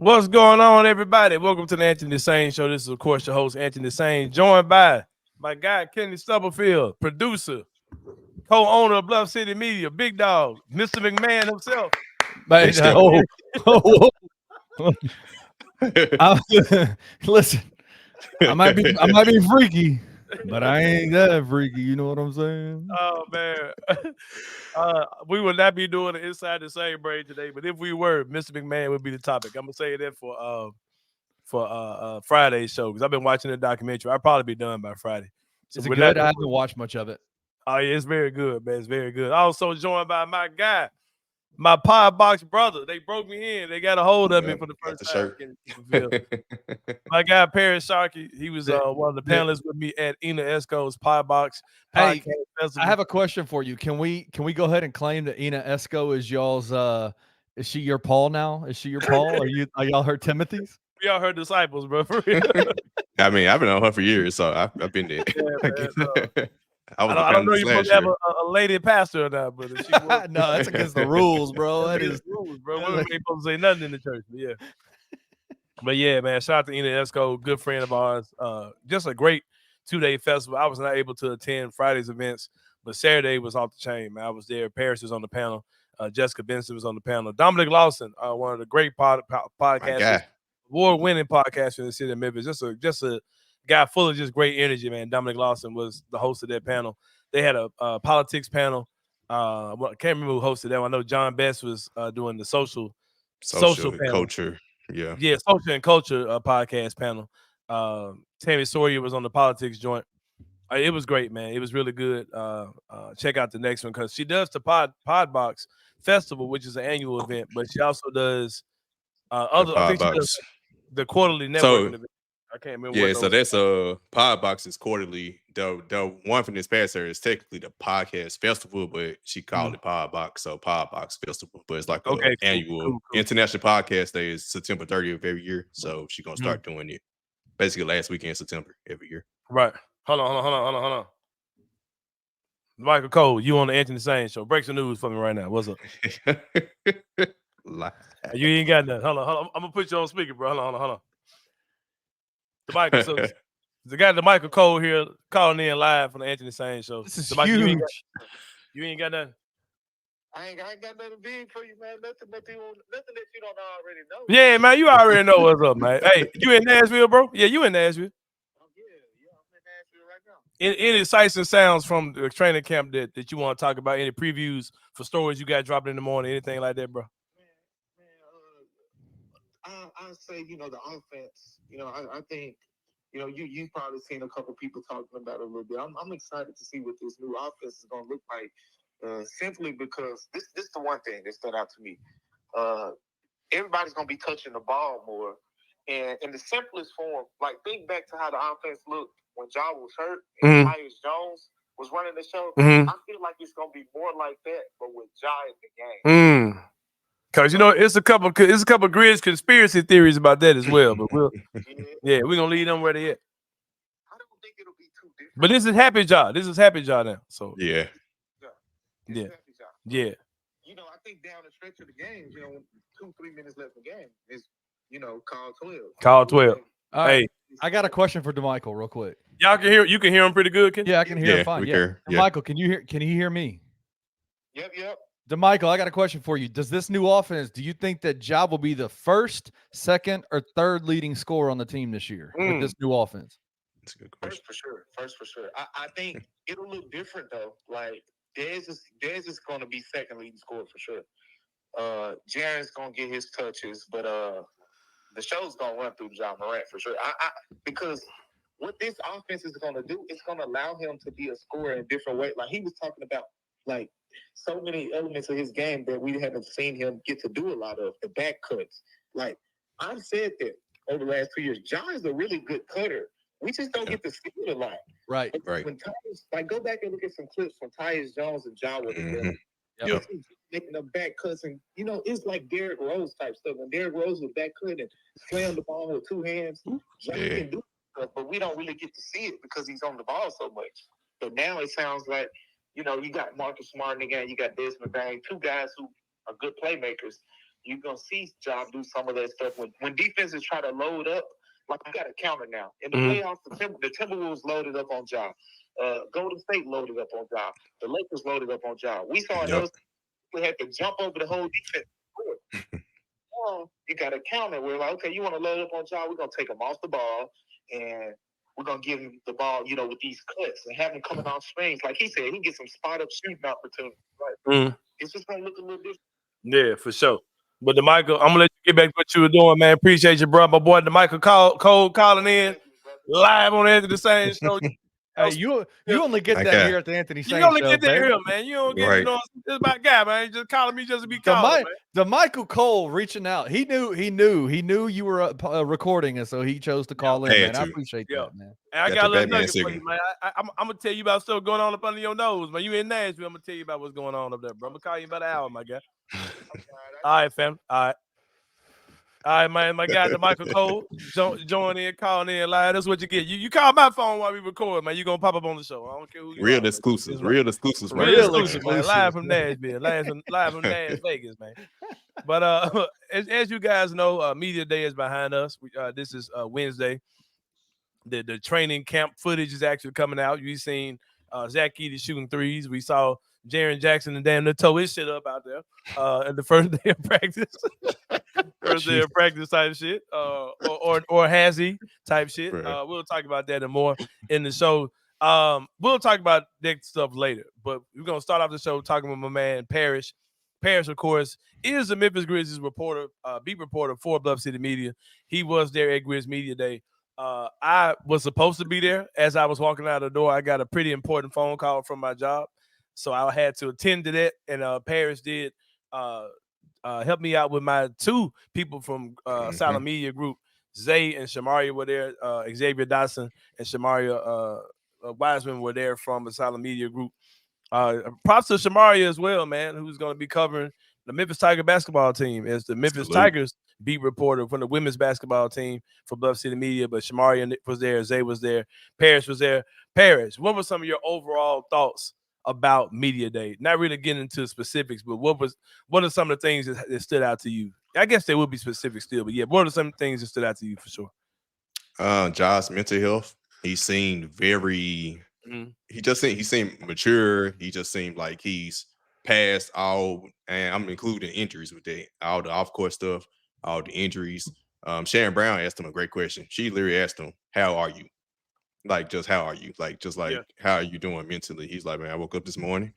What's going on, everybody? Welcome to the Anthony Sain Show. This is, of course, your host, Anthony Sain, joined by my guy, Kenny Stubblefield, producer, co-owner of Bluff City Media, big dog, Mr. McMahon himself. Man, listen, I might be freaky, but I ain't that freaky. You know what I'm saying? Oh, man. We will not be doing the Inside the Same Brain today, but if we were, Mr. McMahon would be the topic. I'm going to say that for Friday's show because I've been watching the documentary. I'll probably be done by Friday. So is it good? I haven't watched much of it. Oh, yeah, it's very good, man. It's very good. Also joined by my guy, my Pod Box brother. They broke me in. They got a hold of me for the first time. My guy, Parish Sharkey, he was one of the panelists with me at Ina Esco's Pod Box podcast festival. I have a question for you. Can we go ahead and claim that Ina Esco is y'all's is she your Paul now? Is she your Paul? Are y'all her Timothy's? We are her disciples, bro. For real. I mean, I've been on her for years, so I've been there. Yeah, I don't know you're supposed to have a lady pastor or not, but if she was, no, that's against the rules, bro. That is rules, bro. We ain't supposed to say nothing in the church, but yeah, man. Shout out to Ina Esco, good friend of ours. Just a great 2-day festival. I was not able to attend Friday's events, but Saturday was off the chain, man. I was there. Paris was on the panel. Jessica Benson was on the panel. Dominic Lawson, one of the great podcasters, award-winning podcasters in the city of Memphis. Just a guy full of just great energy, man. Dominic Lawson was the host of that panel. They had a politics panel. I can't remember who hosted that one. I know John Best was doing the social panel. Culture. Yeah, social and culture podcast panel. Tammy Sawyer was on the politics joint. It was great, man. It was really good. Check out the next one because she does the Podbox Festival, which is an annual event, but she also does I think she does the quarterly networking event. I can't remember. Yeah, so that's Podbox is quarterly. The one from this past year is technically the podcast festival, but she called it Podbox, so Podbox Festival. But it's like an annual International Podcast Day is September 30th every year. So she's gonna start doing it basically last weekend in September every year. Right. Hold on. Michael Cole, you on the Anthony Sain Show. Break some news for me right now. What's up? You ain't got nothing. Hold on. I'm gonna put you on speaker, bro. Hold on. The guy, the Michael Cole here, calling in live from the Anthony Sain Show. This is huge. You ain't got nothing. I ain't got nothing big for you, man. Nothing that you don't already know. Yeah, man, you already know what's up, man. Hey, you in Nashville, bro? Yeah, you in Nashville. Oh, yeah, I'm in Nashville right now. Any sights and sounds from the training camp that you want to talk about? Any previews for stories you got dropping in the morning? Anything like that, bro? I say, the offense. I think, you've probably seen a couple people talking about it a little bit. I'm excited to see what this new offense is going to look like. Simply because this is the one thing that stood out to me. Everybody's going to be touching the ball more. And in the simplest form, like think back to how the offense looked when Ja was hurt and Tyus Jones was running the show. I feel like it's going to be more like that, but with Ja in the game. Because it's a couple Grizz conspiracy theories about that as well. But we're gonna leave them where they at. I don't think it'll be too different. But this is Happy Ja. This is Happy Ja now. So yeah. Happy Ja. Yeah. I think down the stretch of the game, 2-3 minutes left in the game is call 12. Call 12. All right. I got a question for DeMichael real quick. Y'all can hear. You can hear him pretty good, Ken? Yeah, I can hear him fine. Yeah. Michael, can you hear me? Yep. DeMichael, I got a question for you. Does this new offense, do you think that Ja will be the first, second, or third leading scorer on the team this year with this new offense? That's a good question. First for sure. I think it'll look different though. Like Dez is going to be second leading scorer for sure. Jaren's going to get his touches, but the show's going to run through Ja Morant for sure. Because what this offense is going to do, it's going to allow him to be a scorer in a different way. Like he was talking about, like so many elements of his game that we haven't seen him get to do a lot of. The back cuts. Like I've said that over the last 2 years, Ja is a really good cutter. We just don't get to see it a lot. Right. When Tyus, go back and look at some clips from Tyus Jones and Ja with him. Making the back cuts and it's like Derrick Rose type stuff. When Derrick Rose was back cut and slammed the ball with two hands, Ja can do stuff, but we don't really get to see it because he's on the ball so much. But now it sounds like you got Marcus Smart in the game, you got Desmond Bain, two guys who are good playmakers. you're gonna see Job do some of that stuff when defenses try to load up. Like, you got a counter now. In the playoffs, the Timberwolves loaded up on Job. Golden State loaded up on Job. The Lakers loaded up on Job. We saw those. We had to jump over the whole defense. You got a counter where, like, okay, you want to load up on Job, we're going to take him off the ball, and we're going to give him the ball, with these cuts and have him coming off screens. Like he said, he can get some spot-up shooting opportunities. Right? It's just going to look a little different. Yeah, for sure. But DeMichael, I'm going to let you get back to what you were doing, man. Appreciate you, bro. My boy DeMichael Cole calling in live on Anthony Sain show. Hey, you only get that here at the Anthony Sain show. You only get that here, man. You don't get, it's about guy, man. Just calling me just to be calling, man. DeMichael Cole reaching out. He knew you were recording, and so he chose to call in, man. I appreciate that, man. And I got a little nugget for you, man. I'm going to tell you about stuff going on up under your nose, man. You in Nashville, I'm going to tell you about what's going on up there, bro. I'm going to call you about an hour, my guy. All right, fam. All right, man. My guy, DeMichael Cole, join in, calling in live. That's what you get. You call my phone while we record, man. You're going to pop up on the show. I don't care who you are. Exclusive. Real exclusives, man. Real exclusive, man. Live from Nashville. Live from Las Vegas, man. But as you guys know, Media Day is behind us. This is Wednesday. The training camp footage is actually coming out. You've seen Zach Edey shooting threes. We saw Jaren Jackson and damn near tore his shit up out there at the first day of practice. First day of practice type shit. Or has he type shit. Right. We'll talk about that and more in the show. We'll talk about that stuff later. But we're going to start off the show talking with my man, Parish. Parish, of course, is the Memphis Grizzlies reporter, beat reporter for Bluff City Media. He was there at Grizz Media Day. I was supposed to be there. As I was walking out the door, I got a pretty important phone call from my job. So I had to attend to that, and Parish did help me out with my two people from Silent Media Group. Zay and Shamaria were there. Xavier Dotson and Shamaria Wiseman were there from the Silent Media Group. Props to Shamaria as well, man, who's going to be covering the Memphis Tiger basketball team as the Memphis Tigers beat reporter from the women's basketball team for Bluff City Media. But Shamaria was there, Zay was there, Parish was there. Parish, what were some of your overall thoughts about Media Day? Not really getting into specifics, but what are some of the things that stood out to you? I guess there will be specifics still, but yeah, what are some things that stood out to you for sure? Josh's mental health. He seemed very he seemed mature. He just seemed like he's past all, and I'm including injuries with that, all the off-court stuff, all the injuries. Sharon Brown asked him a great question. She literally asked him, "How are you?" Like, just how are you? Like, just like, how are you doing mentally? He's like, man, I woke up this morning,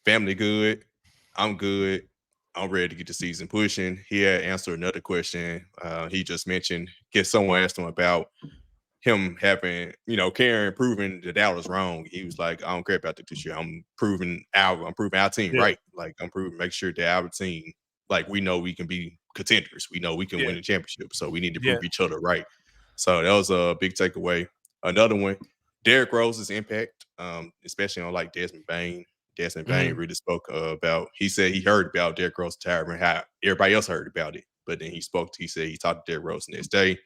family good, I'm good, I'm ready to get the season pushing. He had answered another question. He just mentioned, someone asked him about him having, Karen proving that Dallas wrong. He was like, I don't care about that this year. I'm proving our team right. Like, make sure that our team, like, we know we can be contenders. We know we can win a championship. So we need to prove each other right. So that was a big takeaway. Another one, Derrick Rose's impact, especially on like Desmond Bain. Desmond Bain really spoke about. He said he heard about Derrick Rose retirement, how everybody else heard about it, but then he said he talked to Derrick Rose the next day.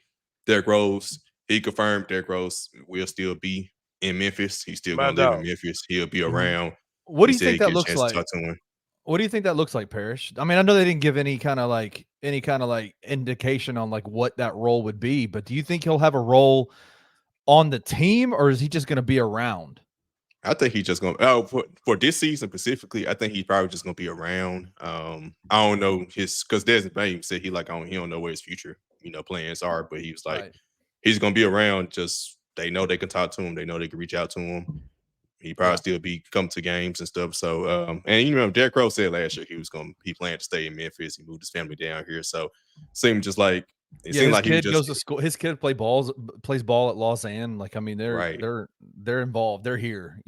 Derrick Rose, he confirmed Derrick Rose will still be in Memphis. He's still going to live in Memphis. He'll be around. What do you think that looks like? What do you think that looks like, Parish? I mean, I know they didn't give any kind of like indication on like what that role would be, but do you think he'll have a role on the team, or is he just going to be around? I think he's just going to for this season specifically. I think he's probably just going to be around. I don't know because Desmond Bain said he don't know where his future plans are, but he was like he's going to be around. Just they know they can talk to him, they know they can reach out to him. He probably still come to games and stuff. So and Derrick Rose said last year he planned to stay in Memphis. He moved his family down here, so seemed just like. His kid goes to school. His kid plays ball at Lausanne. Like, I mean, they're involved. They're here,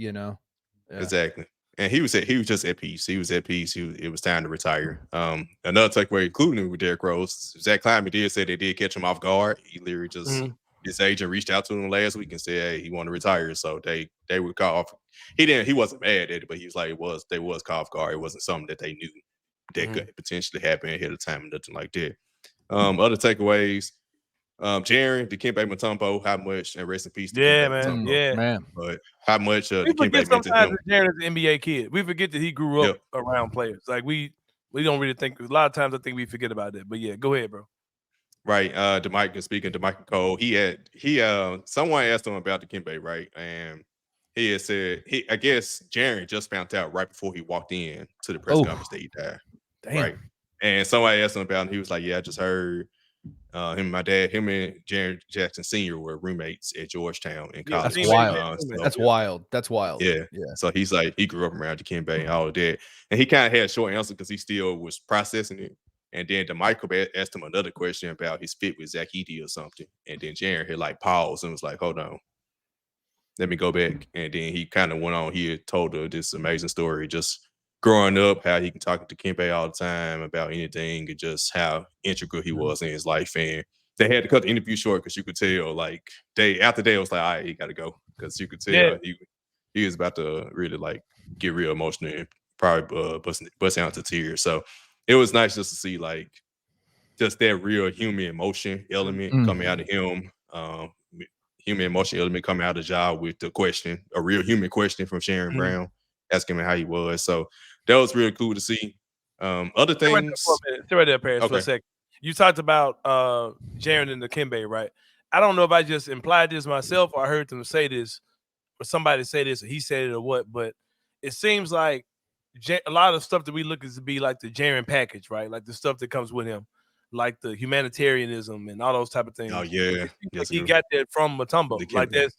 Exactly. And he was just at peace. He was at peace. It was time to retire. Another takeaway, including with Derrick Rose, Zach Kleiman did say they did catch him off guard. He literally just his agent reached out to him last week and said, hey, he wanted to retire. So they would call off. He wasn't mad at it, but he was like, they was caught off guard. It wasn't something that they knew that could potentially happen ahead of time, nothing like that. Other takeaways, Jaren, Dikembe Mutombo, how much, and rest in peace. Man. But how much we forget sometimes that Jaren is an NBA kid. We forget that he grew up around players. Like We don't really think. A lot of times, I think we forget about that. But yeah, go ahead, bro. Right. Speaking to Michael Cole, someone asked him about the Dikembe, right? And he had said I guess Jaren just found out right before he walked in to the press conference that he died. Damn. Right. And somebody asked him about it, and he was like, yeah, I just heard him and Jaren Jackson Sr. were roommates at Georgetown in college. That's wild. That's wild. That's wild. Yeah. So he's like, he grew up around Dikembe and all of that. And he kind of had a short answer because he still was processing it. And then DeMichael asked him another question about his fit with Zach Edey or something. And then Jaren had like paused and was like, hold on, let me go back. And then he kind of went on. He had told her this amazing story, just growing up, how he can talk to Dikembe all the time about anything, and just how integral he was in his life. And they had to cut the interview short because you could tell, like, after day, it was like, all right, he got to go, because you could tell he was about to really like get real emotional and probably busting out to tears. So it was nice just to see like just that real human emotion element coming out of him. Human emotion element coming out of the job with the question, a real human question from Sharon Brown, asking him how he was. So that was really cool to see. Other things. Stay right there, Paris, for a second. You talked about Jaren and Dikembe, right? I don't know if I just implied this myself or I heard them say this, or somebody say this, or he said it or what, but it seems like a lot of stuff that we look at to be like the Jaren package, right? Like the stuff that comes with him, like the humanitarianism and all those type of things. Oh yeah, like he got that from Mutombo. Like that's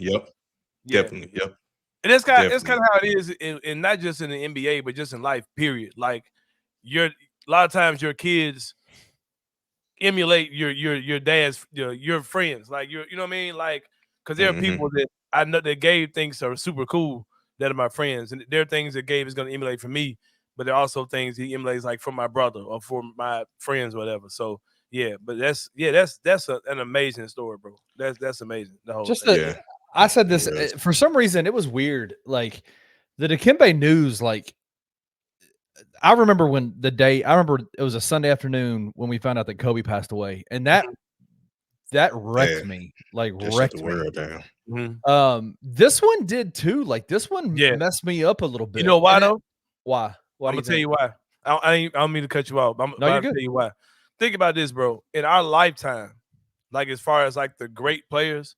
definitely. And that's kind of how it is, in not just in the NBA, but just in life. Period. Like a lot of times your kids emulate your dad's your friends. Like you know what I mean? Like because there are people that I know that Gabe thinks are super cool that are my friends, and there are things that Gabe is going to emulate from me, but there are also things he emulates like from my brother or for my friends, or whatever. So but that's an amazing story, bro. That's amazing. The whole thing. I said this for some reason. It was weird. Like the Dikembe news, like I remember it was a Sunday afternoon when we found out that Kobe passed away, and that wrecked me. Like wrecked the world down. This one did too. Like this one messed me up a little bit. You know why though? Why? I'm gonna tell you why. I don't mean to cut you off. I'm going to tell you why. Think about this, bro. In our lifetime, like as far as like the great players,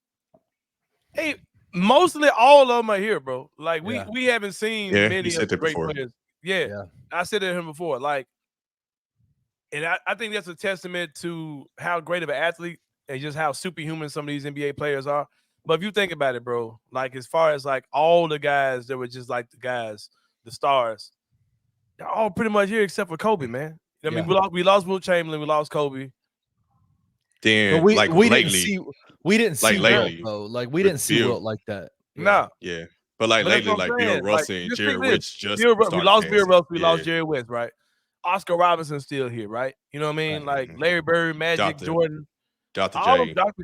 hey, mostly all of them are here, bro. Like we haven't seen many of the great players. Yeah, I said it to him before. Like, and I think that's a testament to how great of an athlete and just how superhuman some of these NBA players are. But if you think about it, bro, like as far as like all the guys that were just like the stars, they're all pretty much here except for Kobe, man. I mean, we lost Wilt Chamberlain, we lost Kobe. Then we didn't see lately, Wilt, though. Like we didn't see Wilt like that. No. Yeah. But like lately, like Bill Russell and Jerry West we lost Bill Russell, we lost Jerry West, right? Oscar Robinson's still here, right? You know what I mean? Like Larry Bird, Magic, Jordan, Dr.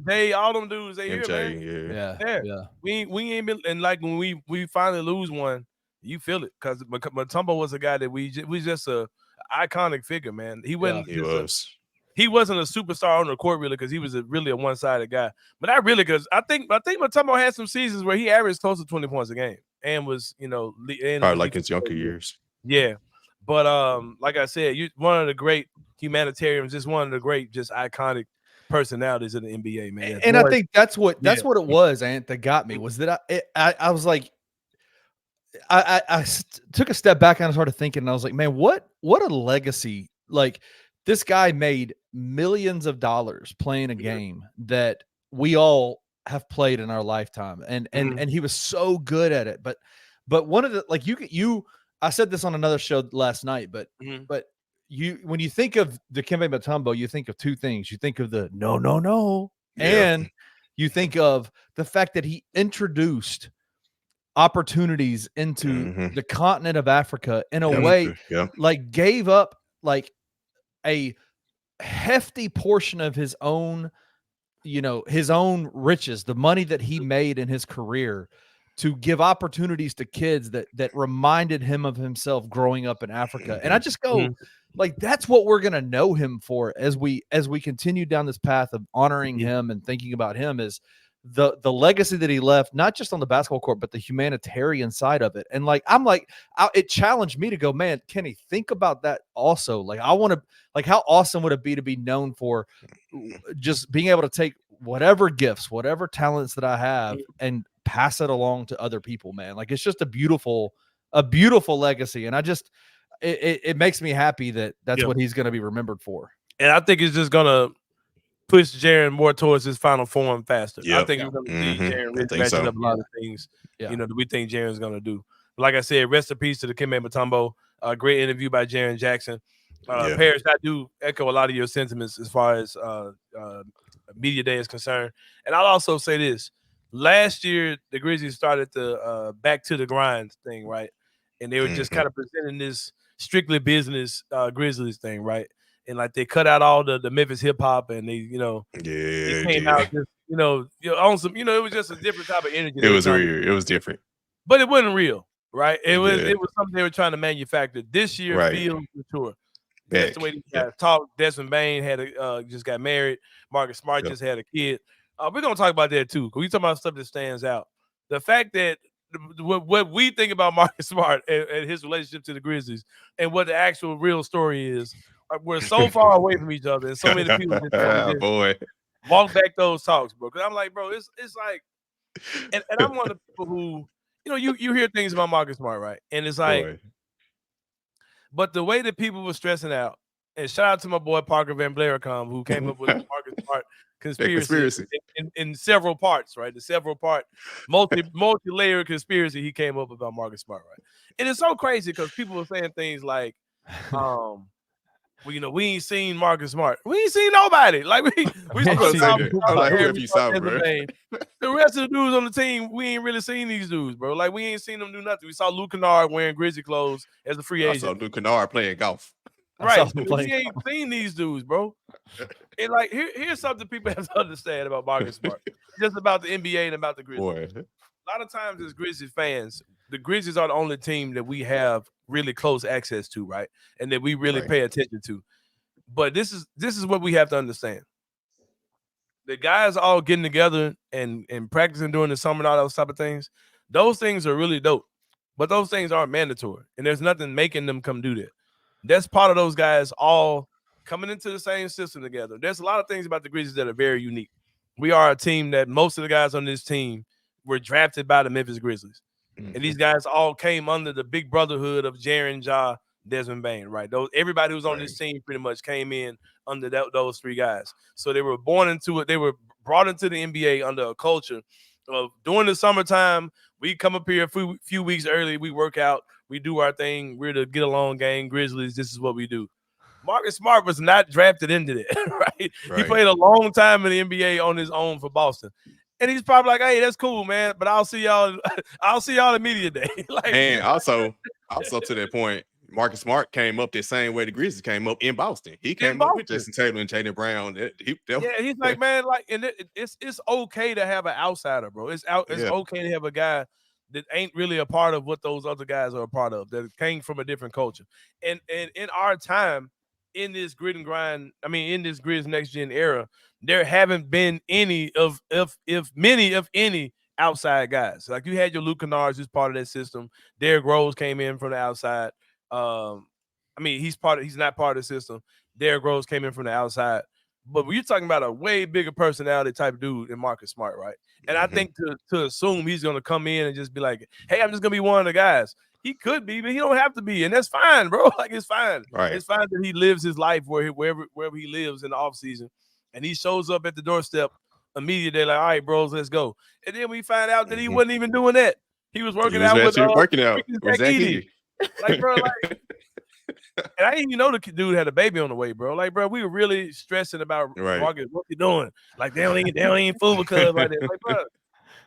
J, all them dudes, they MJ, here, man. Yeah. We ain't been, and like when we finally lose one, you feel it, because Mutombo was a guy that we just a iconic figure, man. He wasn't. He wasn't a superstar on the court really, because he was really a one-sided guy. But because I think Mutombo had some seasons where he averaged close to 20 points a game and was, probably like his younger years. Yeah, but like I said, one of the great humanitarians, just one of the great, just iconic personalities in the NBA, man. And I think that's what it was, Ant, that got me, was that I was like, I took a step back and I started thinking, and I was like, man, what a legacy! Like this guy made millions of dollars playing a game that we all have played in our lifetime, and he was so good at it. But one of the, like, I said this on another show last night, but when you think of Dikembe Mutombo, you think of two things. You think of the no, and you think of the fact that he introduced opportunities into the continent of Africa in a way, like gave up like a hefty portion of his own, his own riches, the money that he made in his career, to give opportunities to kids that reminded him of himself growing up in Africa. And I just go, like, that's what we're going to know him for as we continue down this path of honoring him and thinking about him, is the legacy that he left, not just on the basketball court, but the humanitarian side of it. And it challenged me to go, man, Kenny, think about that also. Like, I want to, like, how awesome would it be to be known for just being able to take whatever gifts, whatever talents that I have and pass it along to other people, man. Like, it's just a beautiful legacy. And it makes me happy that that's what he's going to be remembered for. And I think it's just going to push Jaren more towards his final form faster. I think we're going to see Jaren matching up a lot of things, that we think Jaren's going to do. But like I said, rest in peace to the Kembe Mutombo. Great interview by Jaren Jackson. Parish, I do echo a lot of your sentiments as far as media day is concerned. And I'll also say this. Last year, the Grizzlies started the back to the grind thing, right? And they were just kind of presenting this strictly business Grizzlies thing, right? And like they cut out all the Memphis hip hop, and they came out just on some, it was just a different type of energy. It was weird. It was different, but it wasn't real, right? It was something they were trying to manufacture. This year feels mature. That's the way these guys talk. Desmond Bain just got married. Marcus Smart just had a kid. We're gonna talk about that too, because we talking about stuff that stands out. The fact that what we think about Marcus Smart and his relationship to the Grizzlies, and what the actual real story is. We're so far away from each other, and so many people just walk back those talks, bro. Because I'm like, bro, it's like, and I'm one of the people who, you hear things about Marcus Smart, right? And it's like, but the way that people were stressing out, and shout out to my boy Parker Van Blaricom, who came up with the Marcus Smart conspiracy in several parts, right? The several part, multi-layered conspiracy he came up about Marcus Smart, right? And it's so crazy because people were saying things like, well, we ain't seen Marcus Smart. We ain't seen nobody. Like we whoever you saw, bro. The rest of the dudes on the team, we ain't really seen these dudes, bro. Like we ain't seen them do nothing. We saw Luke Kennard wearing Grizzly clothes as a free agent. I saw Luke Kennard playing golf. Right. We ain't seen these dudes, bro. And like here's something people have to understand about Marcus Smart. Just about the NBA and about the Grizzlies. Boy. A lot of times as Grizzlies fans, the Grizzlies are the only team that we have really close access to, right? And that we really pay attention to. But this is what we have to understand. The guys all getting together and practicing during the summer and all those type of things, those things are really dope. But those things aren't mandatory. And there's nothing making them come do that. That's part of those guys all coming into the same system together. There's a lot of things about the Grizzlies that are very unique. We are a team that most of the guys on this team were drafted by the Memphis Grizzlies. And these guys all came under the big brotherhood of Jaren, Ja, Desmond Bain, right? Everybody who was on this team pretty much came in under those three guys. So they were born into it. They were brought into the NBA under a culture of during the summertime, we come up here a few weeks early, we work out, we do our thing. We're the get along gang, Grizzlies. This is what we do. Marcus Smart was not drafted into that, right? He played a long time in the NBA on his own for Boston. And he's probably like, hey, that's cool, man. But I'll see y'all at media day. And also to that point, Marcus Smart came up the same way the Grizzlies came up in Boston. He came up with Jason Taylor and Jayden Brown. He's like, man, like, and it's okay to have an outsider, bro. It's okay to have a guy that ain't really a part of what those other guys are a part of, that came from a different culture. And in our time, in this grit and grind, in this Grizz next gen era, there haven't been any of any outside guys. Like you had your Luke Kennards, who's part of that system. Derrick Rose came in from the outside. He's not part of the system. Derrick Rose came in from the outside. But you're talking about a way bigger personality type dude than Marcus Smart, right? And I think to assume he's going to come in and just be like, hey, I'm just going to be one of the guys. He could be, but he don't have to be. And that's fine, bro. Like, it's fine. Right. It's fine that he lives his life wherever he lives in the offseason. And he shows up at the doorstep immediately, like, all right, bros, let's go. And then we find out that he wasn't even doing that. He was working out with Edey. Like, bro, like, and I didn't even know the dude had a baby on the way, bro. Like, bro, we were really stressing about Marcus. What you doing? Like, they don't even fool because like that. Like, bro,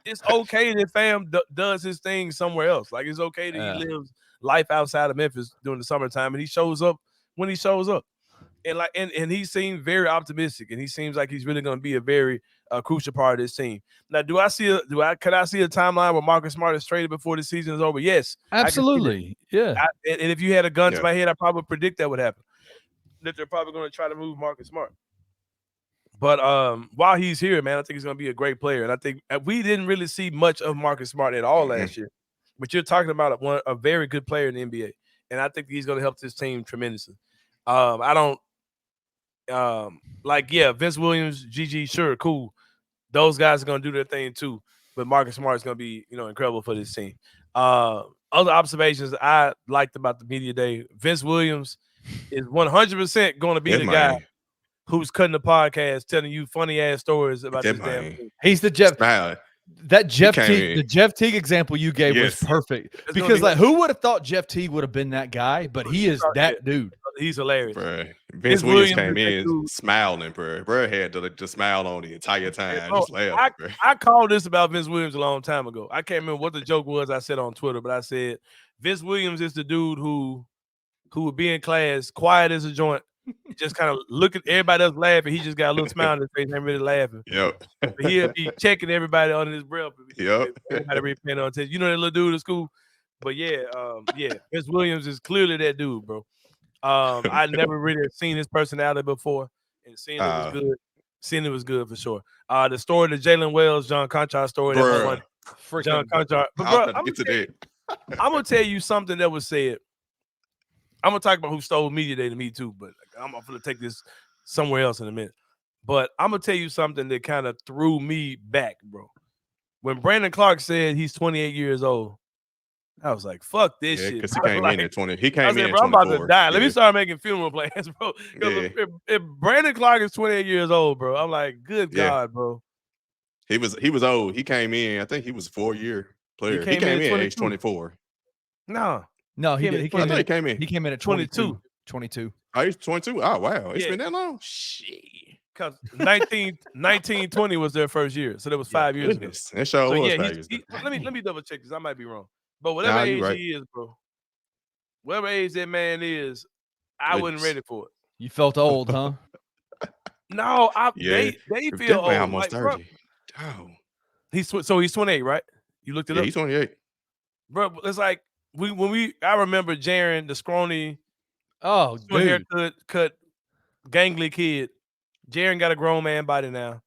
it's okay that fam does his thing somewhere else. Like, it's okay that he lives life outside of Memphis during the summertime, and he shows up when he shows up. And like, and he seems very optimistic, and he seems like he's really going to be a very crucial part of this team. Now, could I see a timeline where Marcus Smart is traded before the season is over? Yes, absolutely. And if you had a gun to my head, I probably predict that would happen. That they're probably going to try to move Marcus Smart. But while he's here, man, I think he's going to be a great player. And I think we didn't really see much of Marcus Smart at all last year. But you're talking about a very good player in the NBA. And I think he's going to help this team tremendously. I don't Vince Williams, GG, sure, cool. Those guys are going to do their thing too. But Marcus Smart is going to be, incredible for this team. Other observations I liked about the media day, Vince Williams is 100% going to be the guy who's cutting the podcast, telling you funny ass stories about this damn thing. He's the Jeff. The Jeff Teague example you gave was perfect. Because who would have thought Jeff Teague would have been that guy? But he is that dude. He's hilarious. Bro. Vince Williams came in smiling, bro. Bro had to smile on the entire time. Just laugh, I called this about Vince Williams a long time ago. I can't remember what the joke was I said on Twitter, but I said Vince Williams is the dude who would be in class, quiet as a joint, just kind of look at everybody else laughing. He just got a little smile on his face, ain't really laughing. Yep. But he'll be checking everybody under his breath. Yep. Everybody really paying on attention. You know that little dude at school? But Vince Williams is clearly that dude, bro. I never really seen his personality before, and seeing it was good. Seeing it was good for sure. The story, the Jalen Wells, John Conchar story. John Conchar. But I'm gonna tell you something that was said. I'm gonna talk about who stole media day to me too, but I'm gonna take this somewhere else in a minute. But I'm gonna tell you something that kind of threw me back, bro. When Brandon Clark said he's 28 years old, I was like, "Fuck this shit." Because he came in at 20. He came in at 24. I'm about to die. Let me start making funeral plans, bro. If Brandon Clark is 28 years old, bro, I'm like, "Good God, bro." He was old. He came in. I think he was a 4-year player. He came in at age 24. No, he did. He came in. He came in at 22. 22. Oh, he's 22. Oh, wow. It's been that long? Shit. Because 1920 was their first year. So that was 5 years ago. That sure was 5 years ago. Let me double check this. I might be wrong. But whatever age he is, bro, whatever age that man is, I wasn't ready for it. You felt old, huh? No, they feel old. Almost 30. Oh. He's 28, right? You looked it up? He's 28. Bro, it's like I remember Jaren, the scrawny, haircut, gangly kid. Jaren got a grown man body now.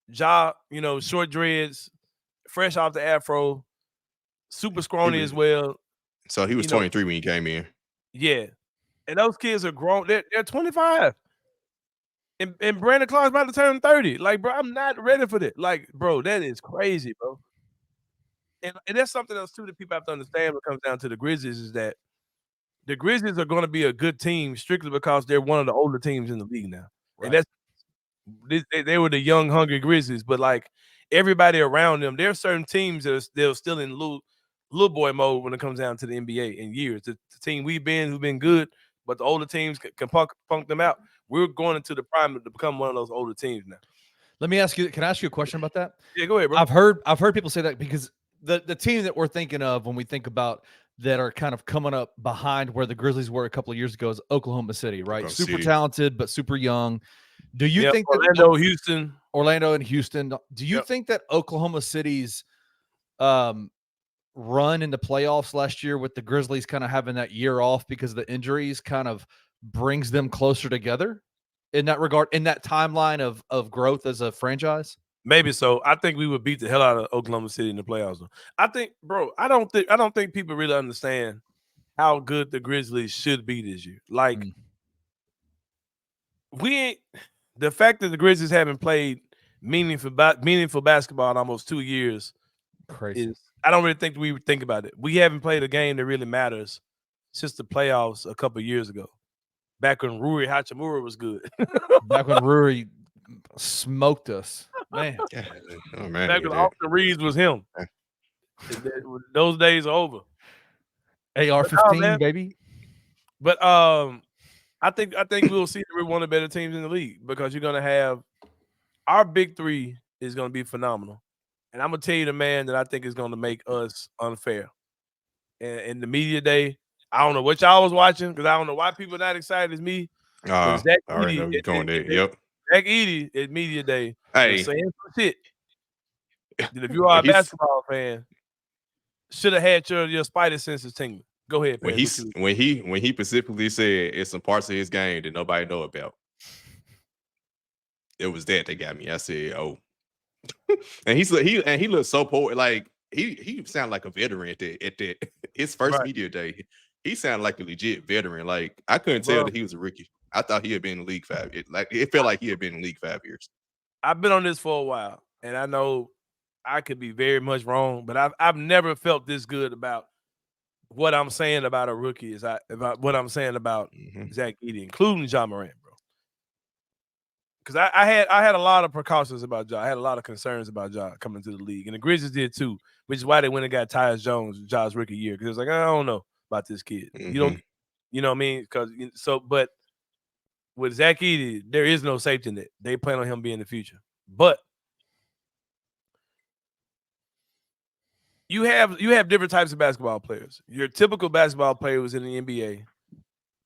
Ja, short dreads, fresh off the afro, super scrawny as well. So he was 23 when he came in. Yeah. And those kids are grown. They're 25. And Brandon Clark's about to turn 30. Like, bro, I'm not ready for that. Like, bro, that is crazy, bro. And that's something else, too, that people have to understand when it comes down to the Grizzlies is that the Grizzlies are going to be a good team strictly because they're one of the older teams in the league now. Right. And they were the young, hungry Grizzlies. But, like, everybody around them, there are certain teams that they're still in little boy mode when it comes down to the NBA in years. The team who've been good, but the older teams can punk them out. We're going into the prime to become one of those older teams now. Let me ask you. Can I ask you a question about that? Yeah, go ahead, bro. I've heard people say that because the team that we're thinking of when we think about that are kind of coming up behind where the Grizzlies were a couple of years ago is Oklahoma City, right? Super talented, but super young. Do you think that Orlando and Houston? Do you think that Oklahoma City's run in the playoffs last year with the Grizzlies kind of having that year off because of the injuries kind of brings them closer together in that regard, in that timeline of growth as a franchise? Maybe so. I think we would beat the hell out of Oklahoma City in the playoffs. I think, bro, I don't think people really understand how good the Grizzlies should be this year. Like, the fact that the Grizzlies haven't played meaningful basketball in almost 2 years. Crazy. I don't really think we would think about it. We haven't played a game that really matters since the playoffs a couple of years ago. Back when Rui Hachimura was good. Back when Rui smoked us. Man. Oh, man. Back when Austin Reeves was him. Those days are over. AR-15, baby. But I think we'll see that we're one of the better teams in the league because you're going to have our big three is going to be phenomenal. And I'm going to tell you the man that I think is going to make us unfair. And in the media day, I don't know what y'all was watching because I don't know why people are not excited as me. Zach Edey, Zach Edey at media day. Hey, saying some shit. If you are a basketball fan, should have had your spidey senses tingling. Go ahead. When he specifically said it's some parts of his game that nobody know about. it was that got me. I said, "Oh," and he looked so poor. Like he sounded like a veteran at that his first media day. He sounded like a legit veteran. Like I couldn't tell that he was a rookie. I thought he had been in the league 5. It felt like he had been in the league 5 years. I've been on this for a while, and I know I could be very much wrong, but I've never felt this good about what I'm saying about a rookie about what I'm saying about Zach Edey, including Ja Morant, bro. Because I had a lot of precautions about Ja. I had a lot of concerns about Ja coming to the league, and the Grizzlies did too, which is why they went and got Tyus Jones, Ja's rookie year, because it was like, I don't know about this kid. You know what I mean? Because but with Zach Edey, there is no safety net. They plan on him being the future, but you have different types of basketball players. Your typical basketball player who's in the NBA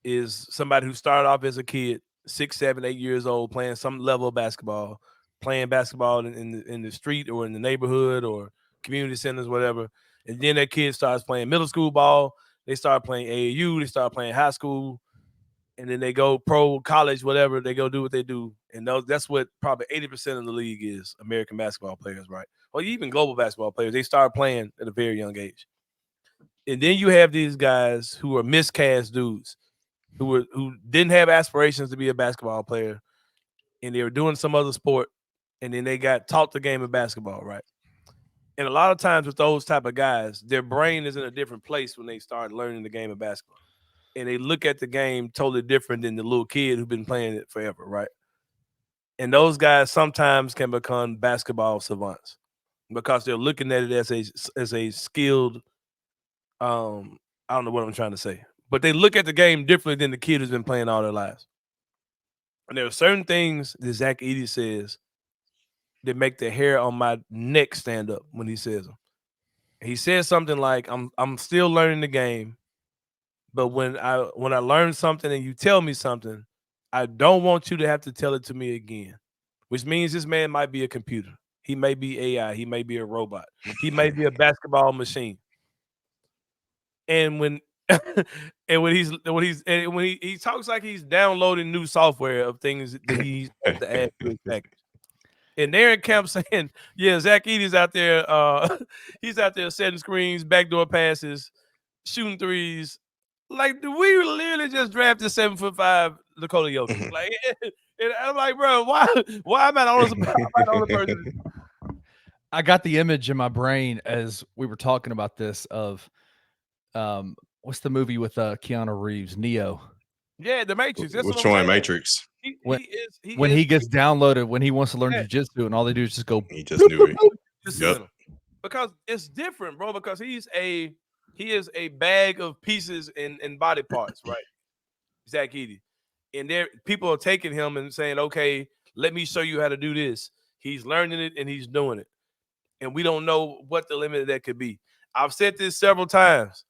is somebody who started off as a kid, 6, 7, 8 years old, playing some level of basketball, playing basketball in the street or in the neighborhood or community centers, whatever. And then that kid starts playing middle school ball. They start playing AAU. They start playing high school. And then they go pro, college, whatever. They go do what they do. And that's what probably 80% of the league is, American basketball players, right? Or even global basketball players. They start playing at a very young age. And then you have these guys who are miscast dudes who didn't have aspirations to be a basketball player, and they were doing some other sport, and then they got taught the game of basketball, right? And a lot of times with those type of guys, their brain is in a different place when they start learning the game of basketball. And they look at the game totally different than the little kid who's been playing it forever, right? And those guys sometimes can become basketball savants because they're looking at it as a skilled, I don't know what I'm trying to say, but they look at the game differently than the kid who's been playing all their lives. And there are certain things that Zach Edey says that make the hair on my neck stand up when he says them. He says something like, I'm still learning the game, but when I learn something and you tell me something, I don't want you to have to tell it to me again. Which means this man might be a computer. He may be AI. He may be a robot. He may be a basketball machine. And when when he talks like he's downloading new software of things that he's supposed to add to his package. And they're in camp saying, yeah, Zach Edey's out there, he's out there setting screens, backdoor passes, shooting threes. Like, we literally just drafted 7'5" Nikola Jokic. Like, and I'm like, bro, why am I the only person? I got the image in my brain as we were talking about this of what's the movie with Keanu Reeves, Neo? Yeah, The Matrix. That's Which one? Matrix. When he gets downloaded, when he wants to learn jiu-jitsu, and all they do is just go. He just knew it. Yep. Because it's different, bro. Because he is a bag of pieces and body parts, right? Zach Edey. And there, people are taking him and saying, okay, let me show you how to do this. He's learning it and he's doing it. And we don't know what the limit of that could be. I've said this several times.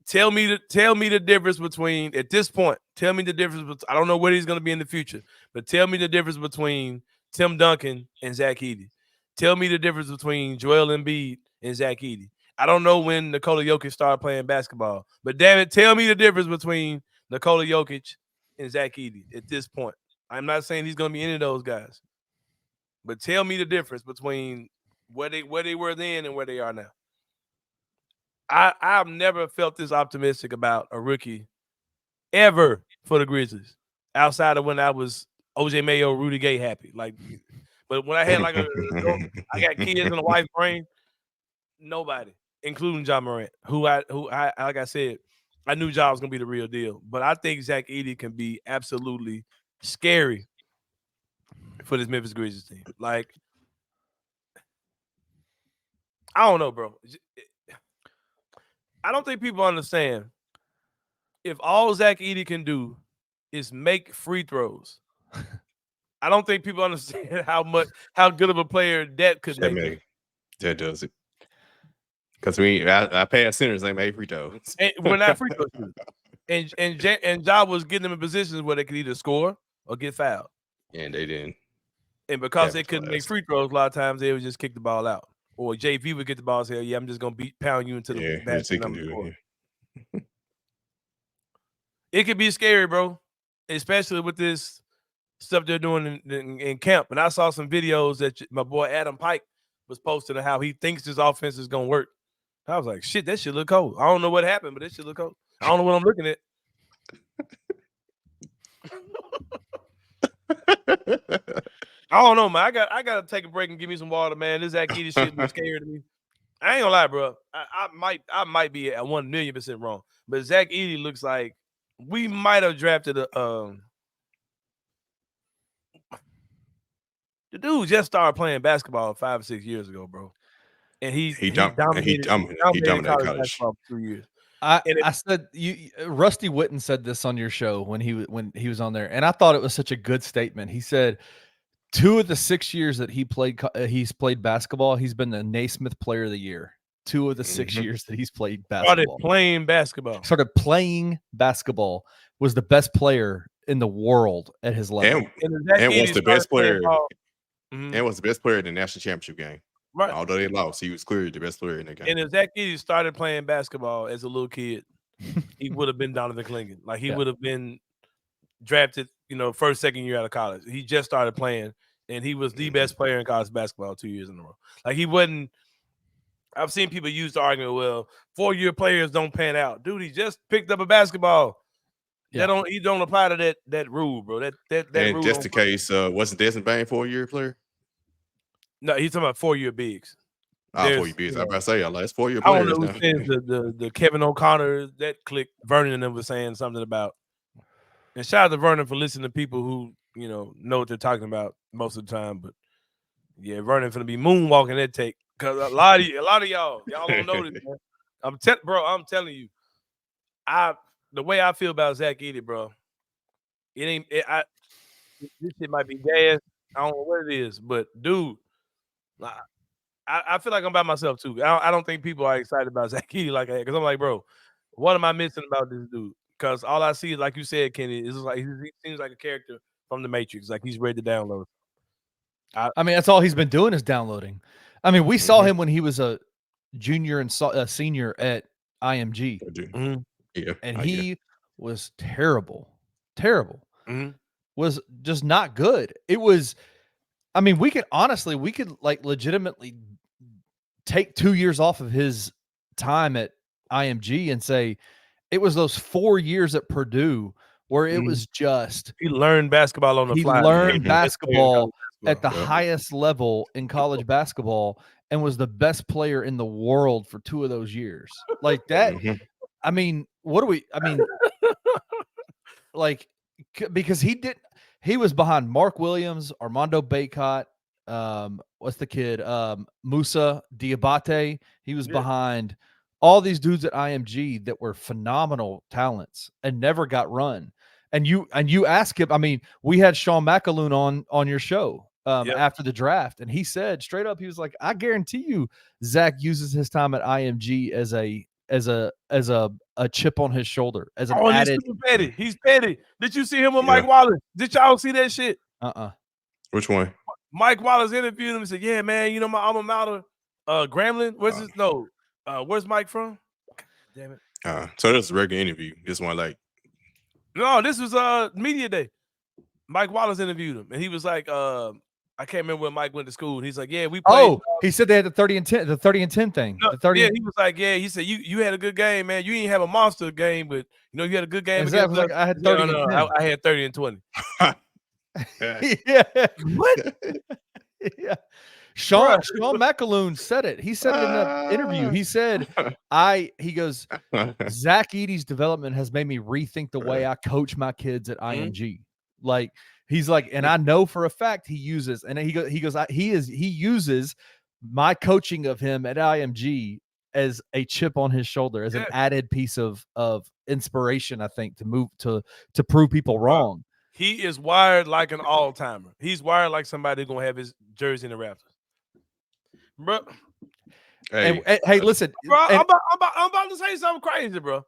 Tell me the difference between, at this point, tell me the difference. I don't know what he's going to be in the future, but tell me the difference between Tim Duncan and Zach Edey. Tell me the difference between Joel Embiid and Zach Edey. I don't know when Nikola Jokic started playing basketball, but damn it, tell me the difference between Nikola Jokic and Zach Edey at this point. I'm not saying he's going to be any of those guys, but tell me the difference between where they were then and where they are now. I've never felt this optimistic about a rookie ever for the Grizzlies, outside of when I was OJ Mayo, Rudy Gay happy. Like, but when I had like I got kids and a wife's brain, nobody, including Ja Morant, who I like I said, I knew Ja was gonna be the real deal. But I think Zach Edey can be absolutely scary for this Memphis Grizzlies team. Like, I don't know, bro. I don't think people understand. If all Zach Edey can do is make free throws, I don't think people understand how good of a player that could make. That does it. Because our past centers ain't made free throws. We're not free throw shooters. And Ja was getting them in positions where they could either score or get fouled. And they didn't. And because they couldn't make free throws, a lot of times they would just kick the ball out. Or JV would get the ball and say, yeah, I'm just going to pound you into the basket. It could be scary, bro. Especially with this stuff they're doing in camp. And I saw some videos that my boy Adam Pike was posting of how he thinks this offense is gonna work. I was like, shit, that shit look cold. I don't know what happened, but that shit look cold. I don't know what I'm looking at. I don't know, man. I gotta take a break and give me some water, man. This Zach Edey shit was scary to me. I ain't gonna lie, bro. I might be at 1,000,000% wrong, but Zach Edey looks like we might have drafted a. The dude just started playing basketball 5 or 6 years ago, bro, and he dominated college basketball for 2 years. I said Rusty Witten said this on your show when he was on there, and I thought it was such a good statement. He said 2 of the 6 years that he's played basketball, he's been the Naismith Player of the Year. 2 of the 6 years that he's played basketball. Started playing basketball. Was the best player in the world at his level, and was the best player. And was the best player in the national championship game. Right. Although they lost, he was clearly the best player in the game. And if Zach Edey started playing basketball as a little kid, he would have been Donovan Clingan. Like he would have been drafted, first, second year out of college. He just started playing, and he was the best player in college basketball 2 years in a row. Like he wasn't. I've seen people use the argument, well, 4-year players don't pan out. Dude, he just picked up a basketball. Yeah. He don't apply to that rule, bro. That and rule. Just in case, wasn't Desmond Bain 4-year player? No, he's talking about 4-year bigs. 4-year bigs. I'm about to say, it's 4-year players. I don't know who says the Kevin O'Connor, that click, Vernon and them was saying something about. And shout out to Vernon for listening to people who, know what they're talking about most of the time. But yeah, Vernon finna be moonwalking that take. Because a lot of y'all don't know this, man. I'm telling you, the way I feel about Zach Edey, bro, this shit might be gas. I don't know what it is, but dude, I feel like I'm by myself too. I don't think people are excited about Zach Edey like that, because I'm like, bro, what am I missing about this dude? Because all I see is, like you said, Kenny, is like he seems like a character from the Matrix. Like he's ready to download. I mean, that's all he's been doing is downloading. I mean, we saw him when he was a junior and senior at IMG. Yeah, and he was terrible. Was just not good. It was. I mean, we could like legitimately take 2 years off of his time at IMG and say it was those 4 years at Purdue where it was just he learned basketball on the fly. He learned basketball at the highest level in college basketball and was the best player in the world for 2 of those years. Like that. I mean, like, because he was behind Mark Williams, Armando Bacot, what's the kid? Musa Diabate. He was behind all these dudes at IMG that were phenomenal talents and never got run. And you ask him, I mean, we had Sean McAloon on your show after the draft, and he said straight up, he was like, I guarantee you Zach uses his time at IMG as a chip on his shoulder, as an added. He's petty. Did you see him with Mike Wallace? Did y'all see that shit? Which one? Mike Wallace interviewed him and said, yeah, man, my alma mater, Grambling. Where's Mike from? God damn it. So this is a regular interview. This one, like, no, this was media day. Mike Wallace interviewed him, and he was like, I can't remember when Mike went to school. And he's like, yeah, we played. He said they had the 30 and 10 thing. No, he was like, yeah, he said, you had a good game, man. You didn't have a monster game, but you had a good game. Exactly. Like, I had 30 and 10. I had 30 and 20. Yeah. What? Yeah. Sean McAloon said it. He said it in the interview. He said, he goes, Zach Edey's development has made me rethink the way I coach my kids at IMG. Like, he's like, and I know for a fact he uses my coaching of him at IMG as a chip on his shoulder, as an added piece of inspiration, I think, to prove people wrong. He is wired like an all-timer. He's wired like somebody gonna have his jersey in the rafters. Bro. Hey, listen. Bro, I'm about to say something crazy, bro.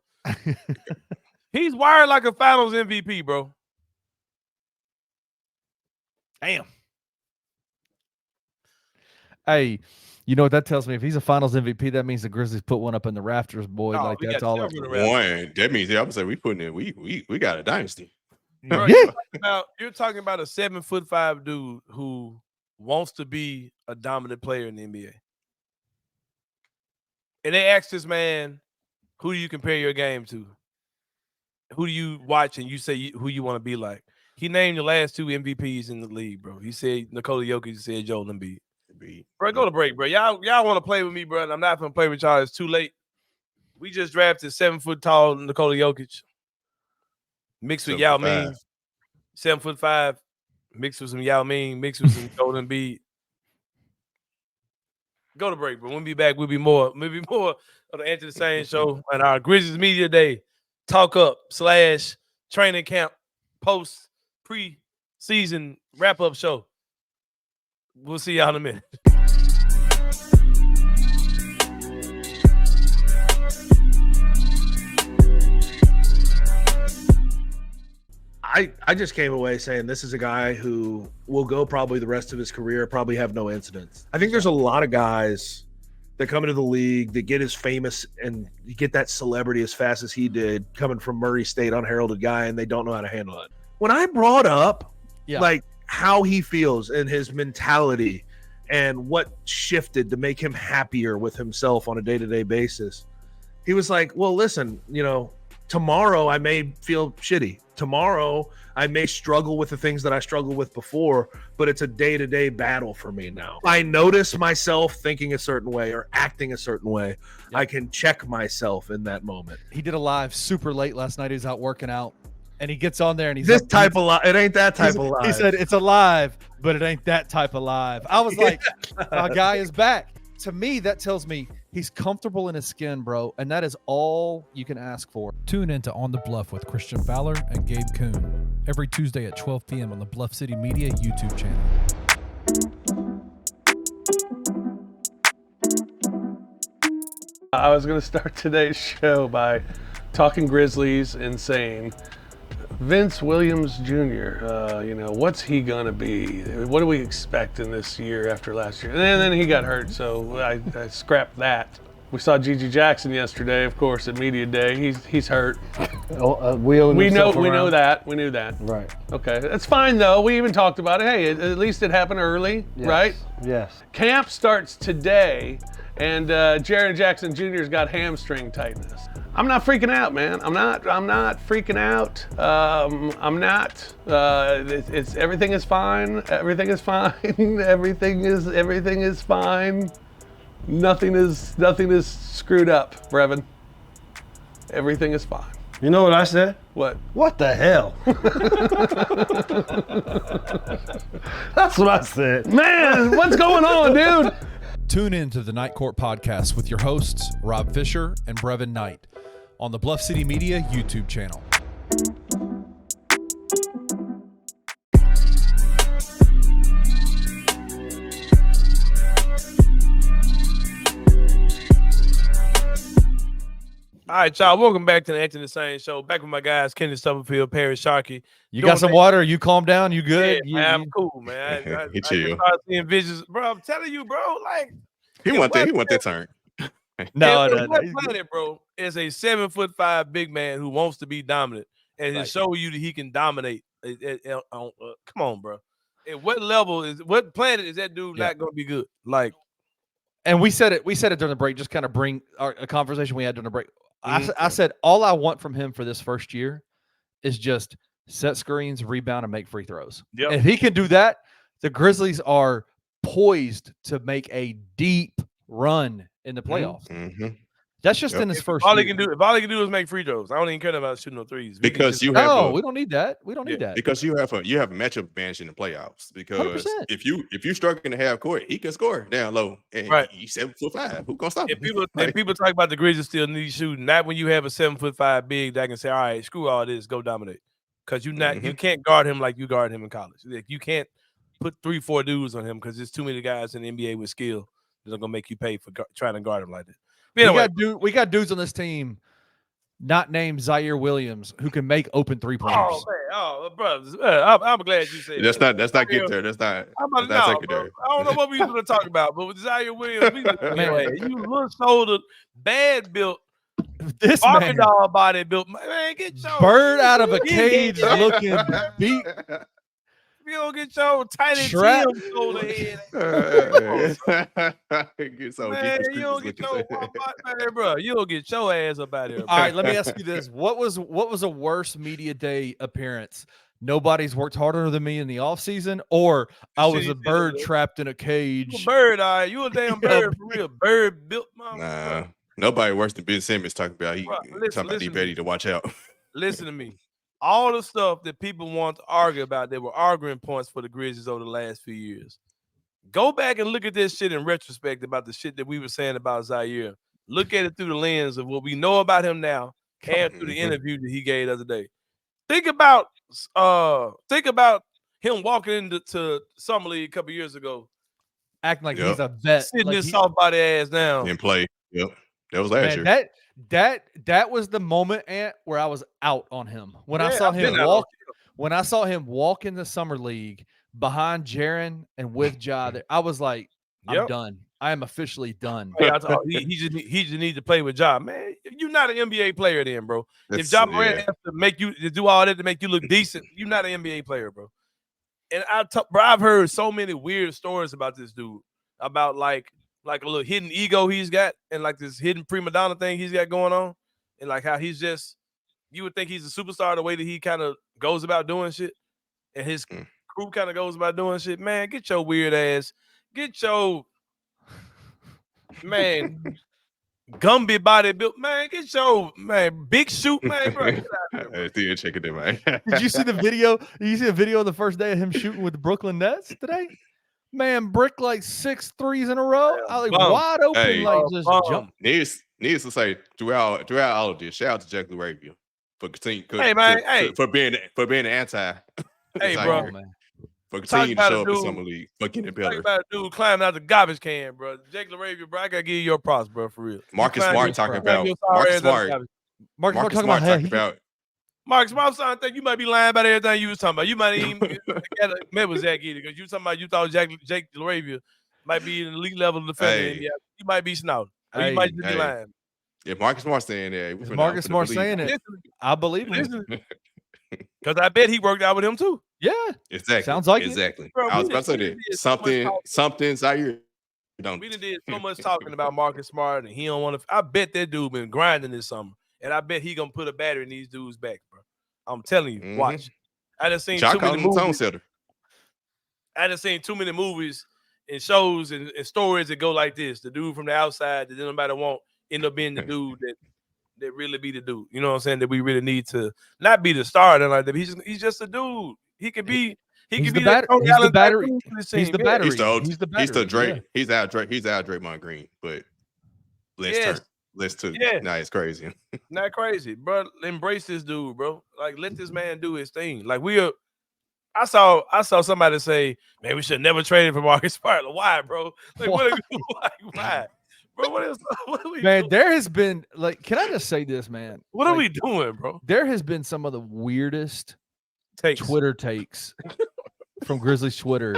He's wired like a finals MVP, bro. Damn. Hey, you know what that tells me? If he's a finals MVP, that means the Grizzlies put one up in the rafters, boy. Like that's all. One. That means I would say we got a dynasty. Bro, you're talking about a 7'5" dude who wants to be a dominant player in the NBA. And they asked this man, who do you compare your game to? Who do you watch and you say who you want to be like? He named the last 2 MVPs in the league, bro. He said Nikola Jokic, he said Joel Embiid. Bro, go to break, bro. Y'all want to play with me, bro, and I'm not going to play with y'all. It's too late. We just drafted 7-foot-tall Nikola Jokic mixed with Yao Ming. 7'5", mixed with some Yao Ming, mixed with some Joel Embiid. Go to break, bro. When we be back, we'll be more of the Enter the Sain show and our Grizzlies Media Day talk up / training camp post pre-season wrap-up show. We'll see y'all in a minute. I just came away saying this is a guy who will go probably the rest of his career, probably have no incidents. I think there's a lot of guys that come into the league that get as famous and get that celebrity as fast as he did, coming from Murray State, unheralded guy, and they don't know how to handle it. When I brought up like how he feels and his mentality and what shifted to make him happier with himself on a day-to-day basis, he was like, well, listen, tomorrow I may feel shitty. Tomorrow I may struggle with the things that I struggled with before, but it's a day-to-day battle for me now. I notice myself thinking a certain way or acting a certain way. Yep. I can check myself in that moment. He did a live super late last night. He was out working out, and he gets on there and he's this type of live. It ain't that type of live. He said it's alive, but it ain't that type of live. I was like, my guy is back. To me, that tells me he's comfortable in his skin, bro, and that is all you can ask for. Tune in to On the Bluff with Christian Fowler and Gabe Kuhn every Tuesday at 12 p.m. on the Bluff City Media YouTube channel. I was going to start today's show by talking Grizzlies and saying, Vince Williams Jr., what's he going to be? What do we expect in this year after last year? And then he got hurt, so I scrapped that. We saw Gigi Jackson yesterday, of course, at Media Day. He's hurt. We know that. We knew that. Right. Okay. That's fine, though. We even talked about it. Hey, at least it happened early, right? Yes. Camp starts today, and Jaren Jackson Jr.'s got hamstring tightness. I'm not freaking out, man. I'm not freaking out. I'm not. It's everything is fine. Everything is fine. Everything is fine. Nothing is screwed up, Brevin. Everything is fine. You know what I said? What? What the hell? That's what I said. Man, what's going on, dude? Tune in to the Night Court Podcast with your hosts, Rob Fisher and Brevin Knight, on the Bluff City Media YouTube channel. All right, y'all. Welcome back to the Enter the Sain show. Back with my guys, Kenny Stubblefield, Parish Sharkey. You got some water? You calm down? You good? Yeah, man, I'm cool, man. I He chill. just started seeing visions, bro. I'm telling you, bro. Like he want that turn. No. Planet, bro, is a 7'5" big man who wants to be dominant and to show you that he can dominate. Come on, bro. At what planet is that dude not going to be good? Like, and we said it during the break. Just kind of bring a conversation we had during the break. I said all I want from him for this first year is just set screens, rebound, and make free throws. Yep. If he can do that, the Grizzlies are poised to make a deep run in the playoffs. Mm-hmm. That's just in his first year. If all he can do is make free throws, I don't even care about shooting no threes. Because we don't need that. We don't need that. Because you have a matchup advantage in the playoffs. Because 100%. if you struggling to have court, he can score down low. And he's 7'5". Who gonna stop him? People talk about the Grizzlies still need shooting. Not when you have a 7'5" big that can say, all right, screw all this, go dominate. Because you can't guard him like you guard him in college. Like, you can't put 3-4 dudes on him because there's too many guys in the NBA with skill that are gonna make you pay for trying to guard him like that. Anyway, we got dudes on this team not named Zaire Williams who can make open 3-pointers. Bro, I'm glad you said that's not get there. That's not secondary. I don't know what we was going to talk about, but with Zaire Williams, you look shouldered, bad built, This Barbie man, doll body built. Man, get your bird out of a cage looking beat. You don't get your tiny Trap. Tim shoulder head. Get so Man, Jeepers you don't Creepers get your man, bro. You don't get your ass up out here. All right, let me ask you this: what was a worse media day appearance? Nobody's worked harder than me in the offseason, or I was a bird trapped in a cage. You a bird, all right. You a damn bird for real. Bird built, mom. Nah, nobody worse than Ben Simmons talking about ready to watch out. Listen to me. All the stuff that people want to argue about, they were arguing points for the Grizzlies over the last few years. Go back and look at this shit in retrospect about the shit that we were saying about Zaire. Look at it through the lens of what we know about him now and through the interview that he gave the other day. Think about him walking into Summer League a couple years ago. Acting like he's a vet. Sitting like his soft body ass down. And play. Yep. That was last year. That was the moment, Ant, where I was out on him. When I saw him walk in the Summer League behind Jaren and with Ja, I was like, I'm done. I am officially done. He just needs to play with Ja. Man, you're not an NBA player then, bro. If Ja Morant has to make you to do all that to make you look decent, you're not an NBA player, bro. And I've heard so many weird stories about this dude, about like a little hidden ego he's got, and like this hidden prima donna thing he's got going on, and like how he's just, you would think he's a superstar the way that he kind of goes about doing shit, and his crew kind of goes about doing shit. Man, get your weird ass, get your man Gumby body built, man, get your big shoot, man, bro. Check it in, man. Did you see the video? Did you see a video of the first day of him shooting with the Brooklyn Nets today? Man, brick like 6 threes in a row. I like wide open, just jump. Needs to say throughout all of this, shout out to Jack LaRavia for being anti. Hey, bro, man. For continuing to show up in Summer League, for getting better. Talk about a dude climbing out the garbage can, bro. Jake LaRavia, bro, I gotta give you your props, bro, for real. Marcus Smart talking about Marcus Smart talking about. Marcus Smart, I think you might be lying about everything you was talking about. You might even met with Zach Edey because you talking about you thought Jake LaRavia might be an elite level defender. Yeah, you might be snouting. Or you might just be lying. If Marcus Smart saying that, Marcus Smart saying it, I believe him. Because I bet he worked out with him too. Yeah, exactly. Sounds like exactly. Bro, I was about to say that something Zaire. We did so much talking about Marcus Smart, and he don't want to. I bet that dude been grinding this summer, and I bet he gonna put a battery in these dudes' back, bro. I'm telling you, watch. I done seen too many movies. I done seen too many movies and shows and stories that go like this. The dude from the outside that nobody want end up being the dude that really be the dude. You know what I'm saying? That we really need to not be the star and like that. He's just a dude. He could be. He's the battery. He's the battery. He's the Drake. He's out Draymond Green. But let's nah, it's crazy. Not crazy, bro. Embrace this dude, bro. Like, let this man do his thing. Like, I saw somebody say, man, we should never trade him for Marcus Smart. Like, why, bro? Like, why? Bro, what are we doing? There has been, like, can I just say this, man? What are we doing, bro? There has been some of the weirdest Twitter takes from Grizzlies Twitter.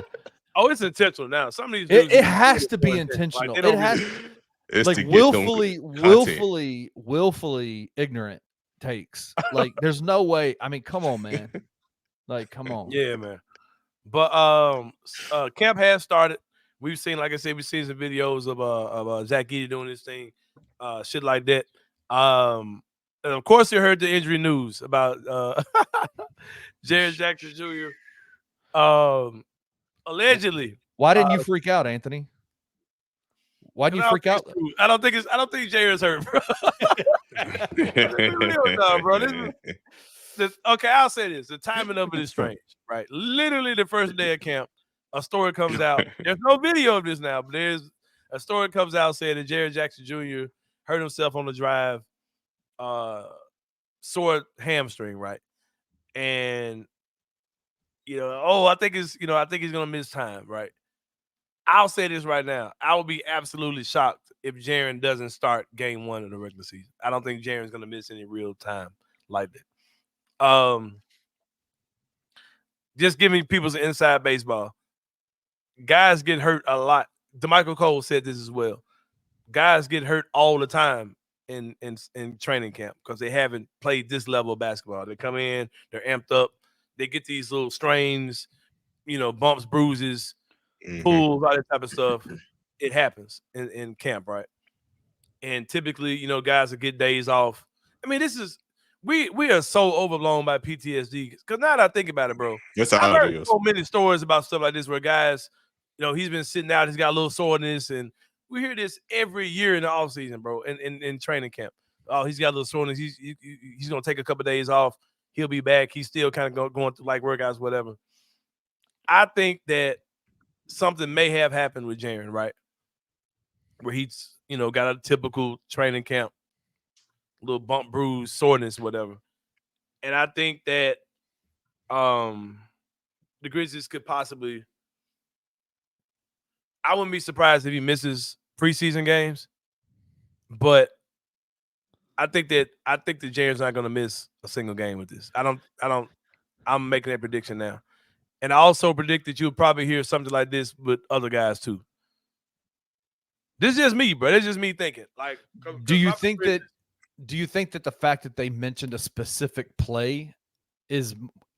Oh, it's intentional now. Some of these dudes it has to be intentional. Like, it has like willfully ignorant takes. Like, there's no way. I mean, come on, man. Like, come on. Yeah, man. But camp has started. We've seen, like I said, we've seen some videos of Zach Edey doing this thing, shit like that. And of course, you heard the injury news about Jaren Jackson Jr. Allegedly. Why didn't you freak out, Anthony? Why did you freak out? I don't think Jaren's hurt, bro. No, bro. Okay, I'll say this. The timing of it is strange, right? Literally the first day of camp, a story comes out. There's no video of this now, but there's a story comes out saying that Jaren Jackson Jr. hurt himself on the drive, sore hamstring, right? And I think he's gonna miss time, right? I'll say this right now. I would be absolutely shocked if Jaren doesn't start game 1 of the regular season. I don't think Jaren's gonna miss any real time like that. Just giving people some inside baseball. Guys get hurt a lot. DeMichael Cole said this as well. Guys get hurt all the time in training camp because they haven't played this level of basketball. They come in, they're amped up, they get these little strains, bumps, bruises, pulls, all that type of stuff. It happens in camp, right? And typically, guys will get days off. I mean, we are so overblown by PTSD because now that I think about it, bro, I've heard so many stories about stuff like this where guys, he's been sitting out, he's got a little soreness, and we hear this every year in the offseason, bro, in training camp. Oh, he's got a little soreness. He's gonna take a couple of days off. He'll be back. He's still kind of going through like workouts, whatever. I think that something may have happened with Jaren, right? Where he's, got a typical training camp, little bump, bruise, soreness, whatever. And I think that the Grizzlies could possibly, I wouldn't be surprised if he misses preseason games, but I think that Jaren's not going to miss a single game with this. I'm making that prediction now. And I also predict that you'll probably hear something like this with other guys too. This is just me, bro. It's just me thinking. Like, do you think that the fact that they mentioned a specific play is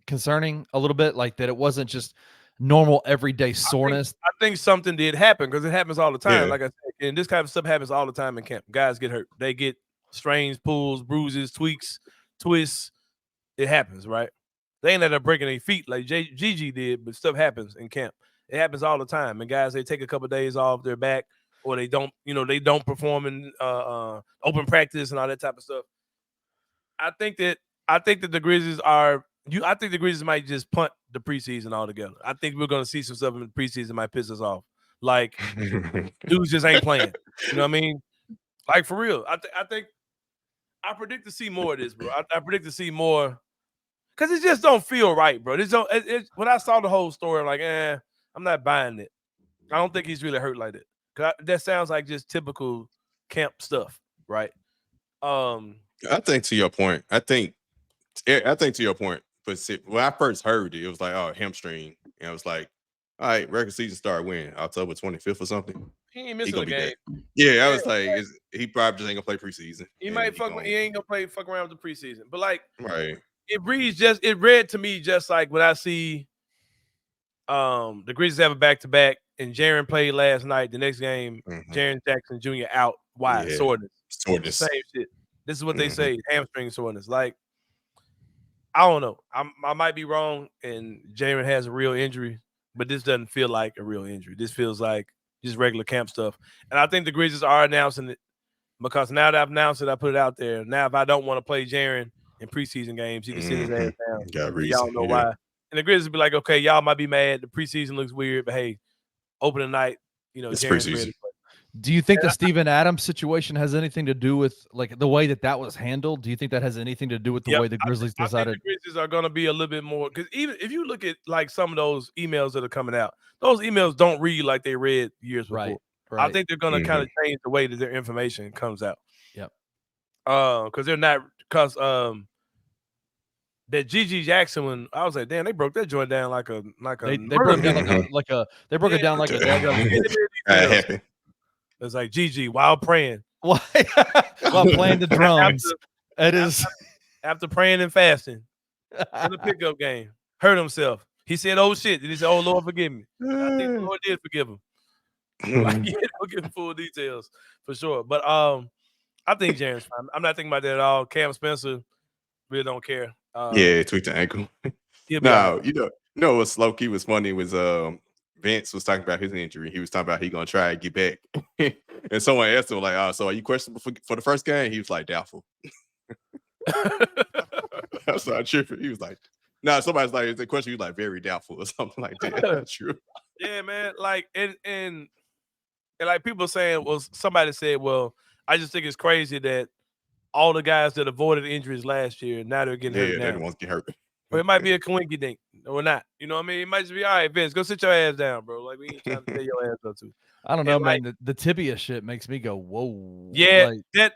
concerning a little bit? Like that it wasn't just normal everyday soreness? I think something did happen because it happens all the time. Yeah. Like I said, and this kind of stuff happens all the time in camp. Guys get hurt. They get strains, pulls, bruises, tweaks, twists. It happens, right? They ain't end up breaking their feet like Gigi did, but stuff happens in camp. It happens all the time. And guys, they take a couple of days off, they're back, or they don't perform in open practice and all that type of stuff. I think that the Grizzlies I think the Grizzlies might just punt the preseason altogether. I think we're going to see some stuff in the preseason that might piss us off. Like, dudes just ain't playing. You know what I mean? Like, for real. I predict to see more of this, bro. I predict to see more because it just don't feel right, bro. When I saw the whole story, I'm like, I'm not buying it. I don't think he's really hurt like that. Cause that sounds like just typical camp stuff, right? I think to your point. To your point. But when I first heard it, it was like, oh, hamstring. And I was like, all right, regular season start when? October 25th or something? He ain't missing a game. Yeah, I was like, he probably just ain't gonna play preseason. He might he ain't gonna fuck around with the preseason. But like, right. It read to me just like when I see the Grizzlies have a back-to-back and Jaren played last night. The next game, Jaren Jackson Jr. out. Why? Yeah. Soreness. Same shit. This is what they say, hamstring soreness. Like, I don't know. I might be wrong, and Jaren has a real injury, but this doesn't feel like a real injury. This feels like just regular camp stuff. And I think the Grizzlies are announcing it because now that I've announced it, I put it out there. Now, if I don't want to play Jaren in preseason games, he can sit his ass down. Y'all know why. And the Grizzlies will be like, okay, y'all might be mad. The preseason looks weird, but hey, opening night, it's preseason. Do you think the Steven Adams situation has anything to do with like the way that was handled? Do you think that has anything to do with the way the Grizzlies decided? I think the Grizzlies are going to be a little bit more because even if you look at like some of those emails that are coming out, those emails don't read like they read years before. Right. I think they're going to kind of change the way that their information comes out. Yep. Because they're not that Gigi Jackson one, I was like, damn, they broke that joint down like a they broke it down they broke it down like a it's like Gigi while praying. While playing the drums. After praying and fasting in the pickup game. Hurt himself. He said, oh shit. And he said, oh Lord, forgive me. I think the Lord did forgive him. Like, don't give him full details for sure. But I think Jaren's fine. I'm not thinking about that at all. Cam Spencer really don't care. Tweaked the ankle. No, you know what's low key was funny was Vince was talking about his injury. He was talking about he gonna try and get back. And someone asked him, like, oh, so are you questionable for the first game? He was like, doubtful. That's not true. He was like, somebody's like, the question, he was like, very doubtful or something like that. That's true. Yeah, man. Like, and like people saying, well, somebody said, well, I just think it's crazy that all the guys that avoided injuries last year, now they're getting hurt. They don't want to get hurt. But it might be a coinky dink or not. You know what I mean? It might just be, all right, Vince, go sit your ass down, bro. Like, we ain't trying to tear your ass up too. I don't know, man. The tibia shit makes me go, whoa. Yeah, like,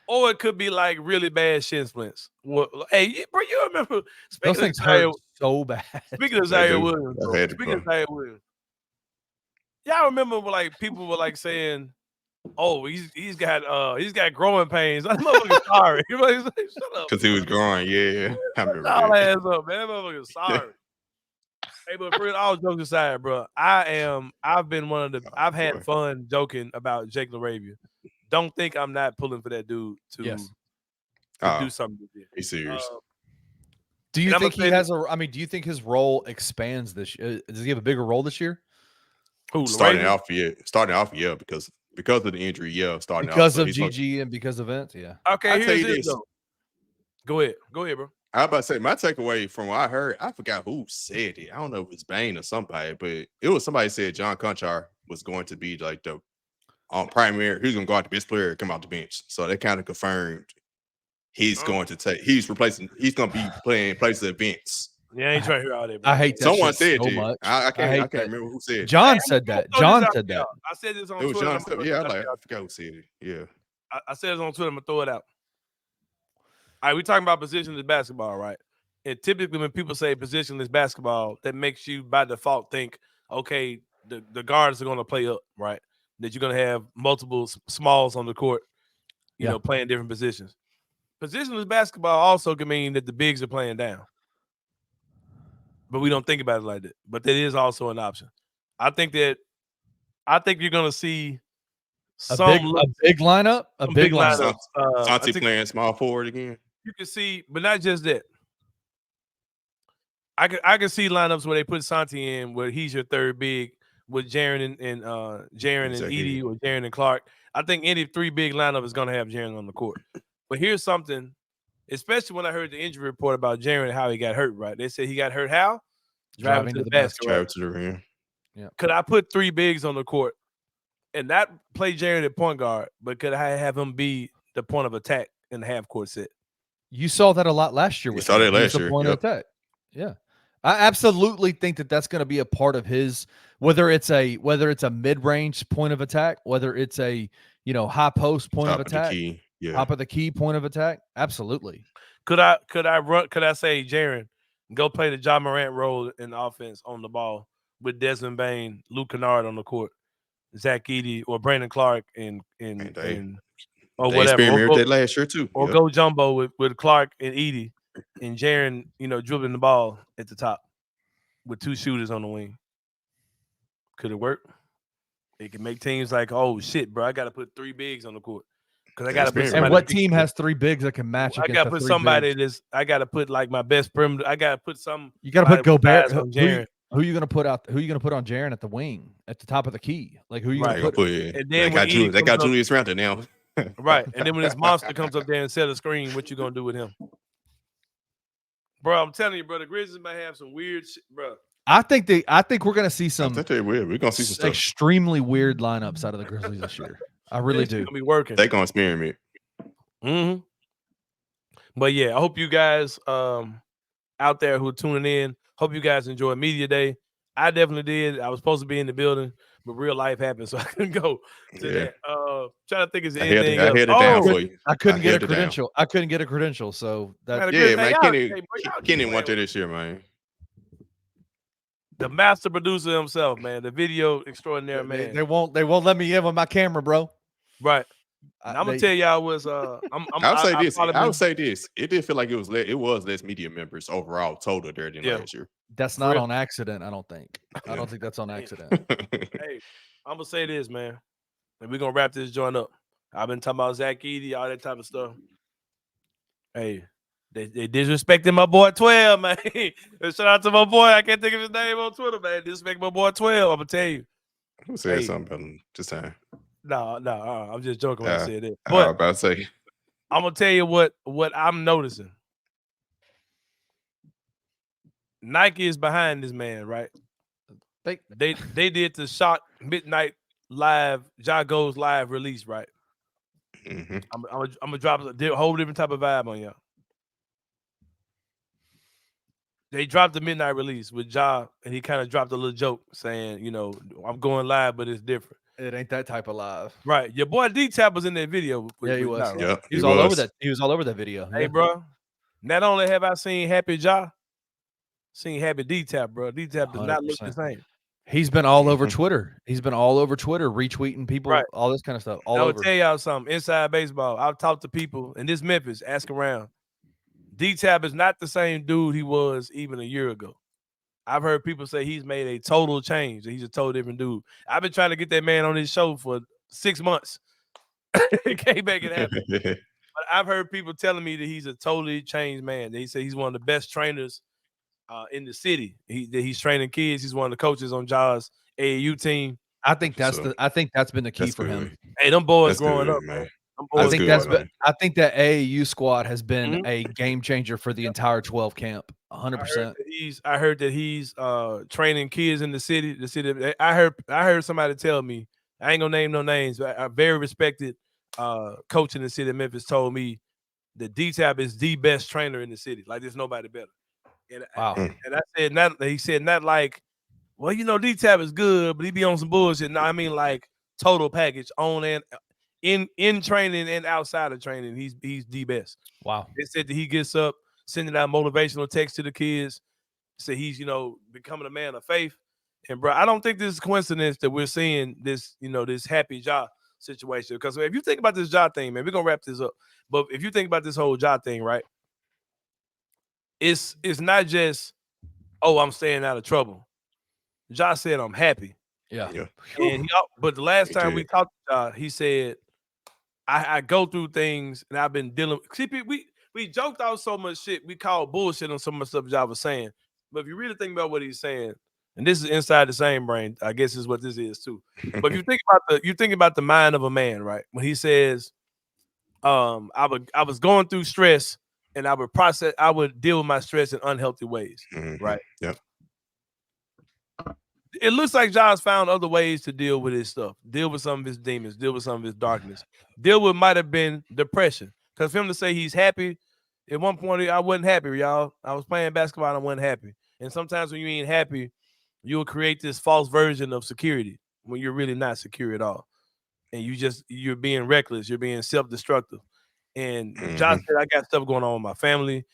or it could be like really bad shin splints. Well, hey, bro, you remember? Those things hurt so bad. Speaking of Zion Williams, y'all remember like people were like saying Oh, he's got growing pains. That motherfucker's sorry. Shut up. Because he was growing, yeah. I remember all that. ass up, man. That motherfucker's sorry. Hey, but for all jokes aside, bro, I've had fun joking about Jake LaRavia. Don't think I'm not pulling for that dude to do something. He's serious. Do you think he has do you think his role expands this year? Does he have a bigger role this year? Who, starting off, yeah, because of the injury, yeah, because of GG and because of Vince, yeah. Okay, here's this though. Go ahead, bro. I was about to say my takeaway from what I heard. I forgot who said it. I don't know if it's Bain or somebody, but it was somebody said John Conchar was going to be like the primary. He's going to go out the best player, come out the bench. So that kind of confirmed he's going to take. He's going to be playing places of Vince. Yeah, I ain't trying to hear all that. Bro. I hate that. Someone said so it. much. I can't remember who said it. John said that. John said that. I said this on Twitter. John stuff. Yeah, I forgot who said it. Yeah. I said this on Twitter. I'm going to throw it out. All right, we're talking about positionless basketball, right? And typically when people say positionless basketball, that makes you by default think, okay, the guards are going to play up, right? That you're going to have multiple smalls on the court, you know, playing different positions. Positionless basketball also can mean that the bigs are playing down. But we don't think about it like that. But that is also an option. I think you're going to see a big lineup. A big lineup. Santi playing small forward again. You can see, but not just that. I can see lineups where they put Santi in, where he's your third big, with Jaren and Edey, or Jaren and Clark. I think any 3 big lineup is going to have Jaren on the court. But here's something, especially when I heard the injury report about Jaren, how he got hurt. Right? They said he got hurt how? Driving to the basket. Driving to the rim. Yeah. Could I put 3 bigs on the court and not play Jaren at point guard, but could I have him be the point of attack in the half court set? You saw that a lot last year. You saw that last year. Point of attack. Yeah. I absolutely think that that's going to be a part of his, whether it's a mid-range point of attack, whether it's a, high post point of attack, top of the key point of attack. Absolutely. Could I say, Jaren, go play the Ja Morant role in the offense on the ball with Desmond Bain, Luke Kennard on the court, Zach Edey, or Brandon Clark and or they whatever. Experimented that last year too. Or go jumbo with Clark and Edey and Jaren, dribbling the ball at the top with 2 shooters on the wing. Could it work? It can make teams like, oh shit, bro, I got to put 3 bigs on the court because I got to put somebody. And what team has 3 bigs that can match? I got to put somebody that's. I got to put like my best perimeter. I got to put some. You got to put Gobert on Jaren. Who are you going to put out? Who are you going to put on Jaren at the wing, at the top of the key? Like who are you going to put? And then they got Julius Randle now. Right, and then when this monster comes up there and set a screen, what you gonna do with him, bro? I'm telling you, bro, the Grizzlies might have some weird shit, bro. I think we're gonna see some. I think they're weird. We're gonna see some extremely weird lineups out of the Grizzlies this year. I really do. Gonna be working. They gonna experiment. But yeah, I hope you guys out there who are tuning in, hope you guys enjoy Media Day. I definitely did. I was supposed to be in the building, but real life happened, so I couldn't go to that. Trying to think is anything else. I had it down for you. I couldn't get a credential. I couldn't get a credential, so that. Yeah, man. Kenny went to this year, man. The master producer himself, man. The video extraordinary, man. They won't let me in with my camera, bro. Right. I'm gonna tell y'all was I'll say this. It did feel like it was less media members overall total there than last year. That's not on accident, I don't think. I don't think that's on accident. Hey, I'm gonna say this, man. And we're gonna wrap this joint up. I've been talking about Zach Edey, all that type of stuff. Hey, they disrespecting my boy 12, man. Shout out to my boy. I can't think of his name on Twitter, man. Disrespect my boy 12. I'm gonna tell you. Who said something about him just saying? No, I'm just joking when I said it. But I was about to say, I'm gonna tell you what I'm noticing. Nike is behind this man, right? They did the Shot Midnight Live, Ja Goes Live release, right? Mm-hmm. I'm gonna drop a whole different type of vibe on y'all. They dropped the midnight release with Ja, and he kind of dropped a little joke saying, I'm going live, but it's different. It ain't that type of live. Right. Your boy D-Tap was in that video. Yeah, he was. Right? Yeah, he was all over that. He was all over that video. Hey, bro. Not only have I seen Happy Ja, seen Happy D-Tap, bro. D-Tap does not look the same. He's been all over Twitter. He's been all over Twitter, retweeting people, Right. all this kind of stuff. All I will over. tell y'all something. Inside baseball, I've talked to people in this Memphis, ask around. D-Tab is not the same dude he was even a year ago. I've heard people say he's made a total change. He's a total different dude. I've been trying to get that man on his show for 6 months. Can't make it happen. But I've heard people telling me that he's a totally changed man. They say he's one of the best trainers in the city. He's training kids. He's one of the coaches on Jaws AAU team. I think that's been the key for him. Hey, them boys growing up, man. I think that AAU squad has been a game changer for the entire 12 camp. 100%. I heard that he's training kids in the city. I heard somebody tell me, I ain't gonna name no names, but a very respected coach in the city of Memphis told me that D-Tab is the best trainer in the city. Like there's nobody better. And I said not. He said not like, well, D-Tab is good, but he be on some bullshit. No, I mean like total package on and in training and outside of training. He's the best. Wow. They said that he gets up, sending out motivational texts to the kids. Say he's becoming a man of faith. And bro, I don't think this is a coincidence that we're seeing this this happy Ja situation. Because if you think about this Ja thing, man, we're gonna wrap this up. But if you think about this whole Ja thing, right? It's not just, oh, I'm staying out of trouble. Ja said I'm happy. Yeah. And but the last time we talked to Ja, he said, I go through things and I've been dealing. See, we joked out so much shit. We called bullshit on so much stuff Ja was saying. But if you really think about what he's saying, and this is inside the same brain, I guess is what this is too. But if you think about the mind of a man, right? When he says, I was going through stress and I would deal with my stress in unhealthy ways. Right. Yep. It looks like Ja's found other ways to deal with his stuff, deal with some of his demons, deal with some of his darkness, deal with might have been depression. Because for him to say he's happy, at one point I wasn't happy, y'all. I was playing basketball and I wasn't happy. And sometimes when you ain't happy, you'll create this false version of security when you're really not secure at all. And you're being reckless, you're being self-destructive. And Ja said, I got stuff going on with my family.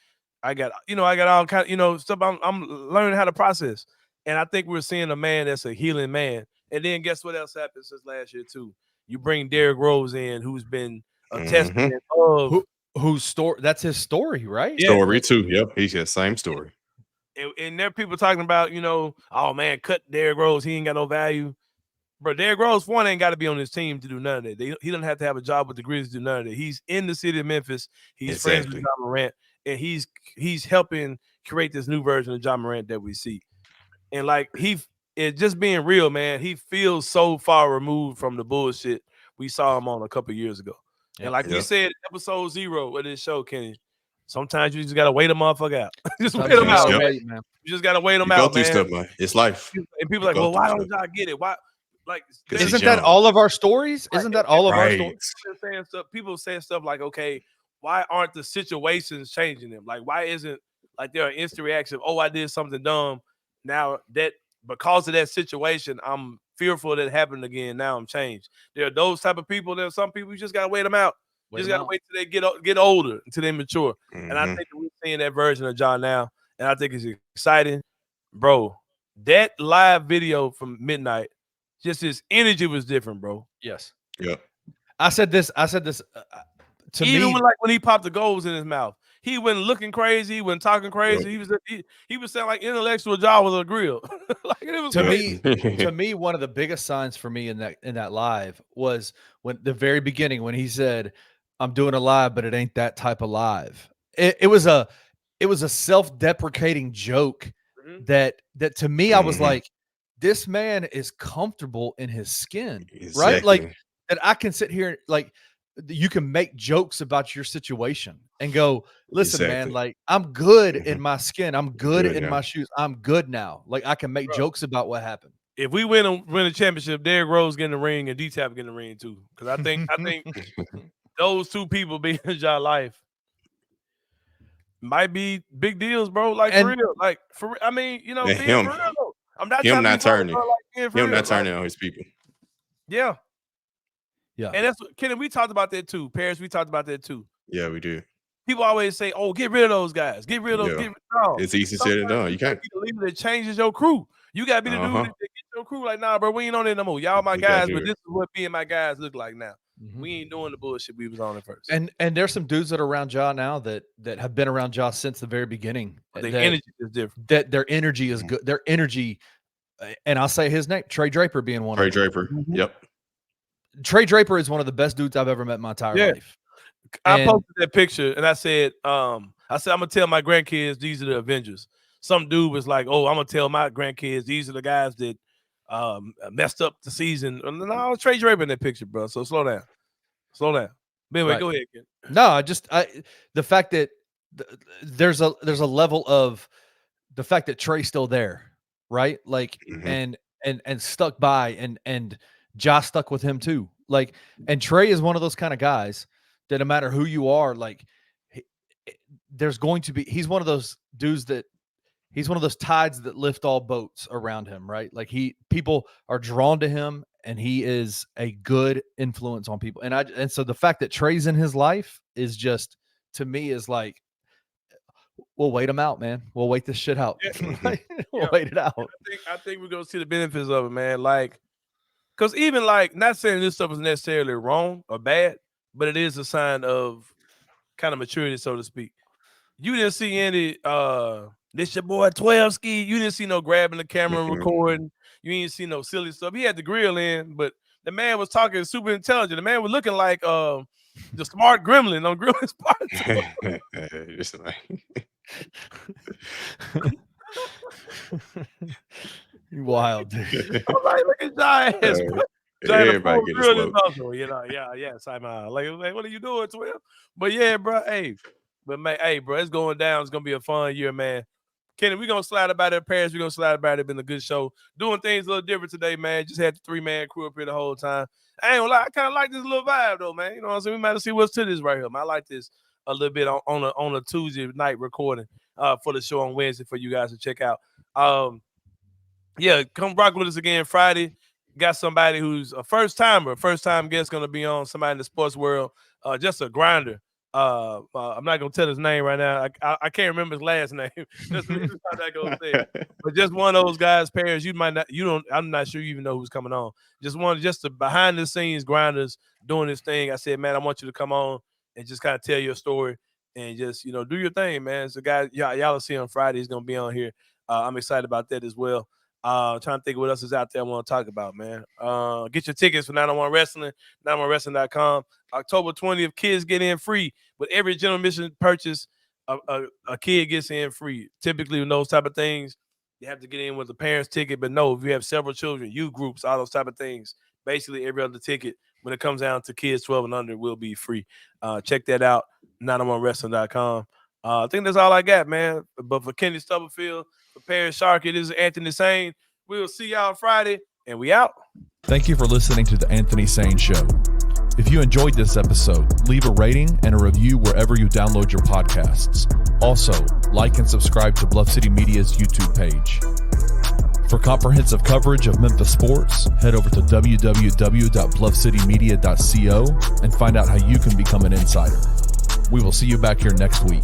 I got all kind of, stuff I'm learning how to process. And I think we're seeing a man that's a healing man. And then guess what else happened since last year too? You bring Derrick Rose in, who's been a testament of whose story. That's his story, right? Yeah. Story too. Yep, he's got the same story. And there are people talking about, oh man, cut Derrick Rose. He ain't got no value. Bro, Derrick Rose, one, ain't got to be on his team to do none of that. He doesn't have to have a job with the Grizzlies to do none of that. He's in the city of Memphis. He's friends with Ja Morant, and he's helping create this new version of Ja Morant that we see. And like just being real, man, he feels so far removed from the bullshit we saw him on a couple years ago. And like we said, episode 0 of this show, Kenny, sometimes you just gotta wait a motherfucker out. Just wait them out, man. You just gotta wait them out, man. Stuff, man. It's life. And people are like, well, why don't y'all get it? Why? Like, isn't that all of our stories? Isn't that all of our stories? People saying stuff like, okay, why aren't the situations changing them? Like, why isn't like there an instant reaction? Oh, I did something dumb. Now that because of that situation, I'm fearful that it happened again. Now I'm changed. There are those type of people. There are some people you just gotta wait them out. You just gotta wait till they get older, until they mature. And I think that we're seeing that version of Ja now, and I think it's exciting, bro. That live video from midnight, just his energy was different, bro. Yes. Yeah. I said this. To even me, when he popped the goals in his mouth, he wasn't looking crazy. He wasn't talking crazy. He was saying like intellectual Ja with a grill. Like it was to me, one of the biggest signs for me in that live was when the very beginning when he said, "I'm doing a live, but it ain't that type of live." It was a self-deprecating joke that to me I was like, this man is comfortable in his skin, right? Like that I can sit here like you can make jokes about your situation and go, listen, man, like I'm good in my skin. I'm good in my shoes. I'm good now. Like I can make jokes about what happened. If we win a championship, Derrick Rose getting the ring and D-Tap getting the ring too. Because I think those two people being in your life might be big deals, bro. Like for real. Like I mean, being for real. I'm not him not turning. Him not turning on his people. Yeah. Yeah. And that's what Kenny, we talked about that too. Paris, we talked about that too. Yeah, we do. People always say, oh, get rid of those guys. Get rid of those. It's easy said and done. You can't. Be the leader that changes your crew. You gotta be the dude that gets your crew like, nah, bro, we ain't on it no more. Y'all my guys, but this is what me and my guys look like now. We ain't doing the bullshit we was on at first. And there's some dudes that are around Ja now that have been around Ja since the very beginning. The energy is different. That their energy is good. Their energy, and I'll say his name, Trey Draper being one. Trey Draper. Yep. Trey Draper is one of the best dudes I've ever met in my entire life. I posted that picture and I said, I'm gonna tell my grandkids these are the Avengers. Some dude was like, oh, I'm gonna tell my grandkids these are the guys that messed up the season. No, Trey Draper in that picture, bro. So slow down. But anyway, go ahead, Ken. No, the fact that there's a level of the fact that Trey's still there, right? Like, and stuck by, and Josh stuck with him too. Like, and Trey is one of those kind of guys that no matter who you are, like, he's one of those dudes that he's one of those tides that lift all boats around him, right? Like, people are drawn to him, and he is a good influence on people. And so the fact that Trey's in his life is just, to me, is like, we'll wait him out, man. We'll wait this shit out. We'll wait it out. I think we're gonna see the benefits of it, man. Like, because even like, not saying this stuff is necessarily wrong or bad, but it is a sign of kind of maturity, so to speak. You didn't see any this your boy 12 ski. You didn't see no grabbing the camera and recording. You didn't see no silly stuff. He had the grill in, but the man was talking super intelligent. The man was looking like the smart gremlin on Grilling's part. Just like wild, dude. I'm like, look at Giants. Everybody get it slow. You know, yeah, Simon. Like, what are you doing, 12? But yeah, bro, bro, it's going down. It's gonna be a fun year, man. Kenny, we're gonna slide about it. Paris, we're gonna slide about it. It's been a good show. Doing things a little different today, man. Just had the 3-man crew up here the whole time. I ain't gonna lie, I kind of like this little vibe though, man. You know what I'm saying? We might see what's to this right here, man. I like this a little bit on a Tuesday night recording for the show on Wednesday for you guys to check out. Yeah, come rock with us again Friday. Got somebody who's a first-time guest going to be on, somebody in the sports world, just a grinder. I'm not going to tell his name right now. I can't remember his last name. That's how that goes there. But just one of those guys, Paris, I'm not sure you even know who's coming on. Just the behind-the-scenes grinders doing this thing. I said, man, I want you to come on and just kind of tell your story and just, do your thing, man. So, guys, y'all will see on Friday. He's going to be on here. I'm excited about that as well. Trying to think what else is out there I want to talk about, man. Get your tickets for 901 Wrestling, 901wrestling.com. October 20th, kids get in free. With every general admission purchase, a kid gets in free. Typically, with those type of things, you have to get in with the parents' ticket. But no, if you have several children, youth groups, all those type of things, basically every other ticket, when it comes down to kids 12 and under, will be free. Check that out, 901wrestling.com. I think that's all I got, man. But for Kenny Stubblefield, for Parish Sharkey, this is Anthony Sain. We will see y'all Friday, and we out. Thank you for listening to the Anthony Sain Show. If you enjoyed this episode, leave a rating and a review wherever you download your podcasts. Also, like and subscribe to Bluff City Media's YouTube page. For comprehensive coverage of Memphis sports, head over to www.bluffcitymedia.co and find out how you can become an insider. We will see you back here next week.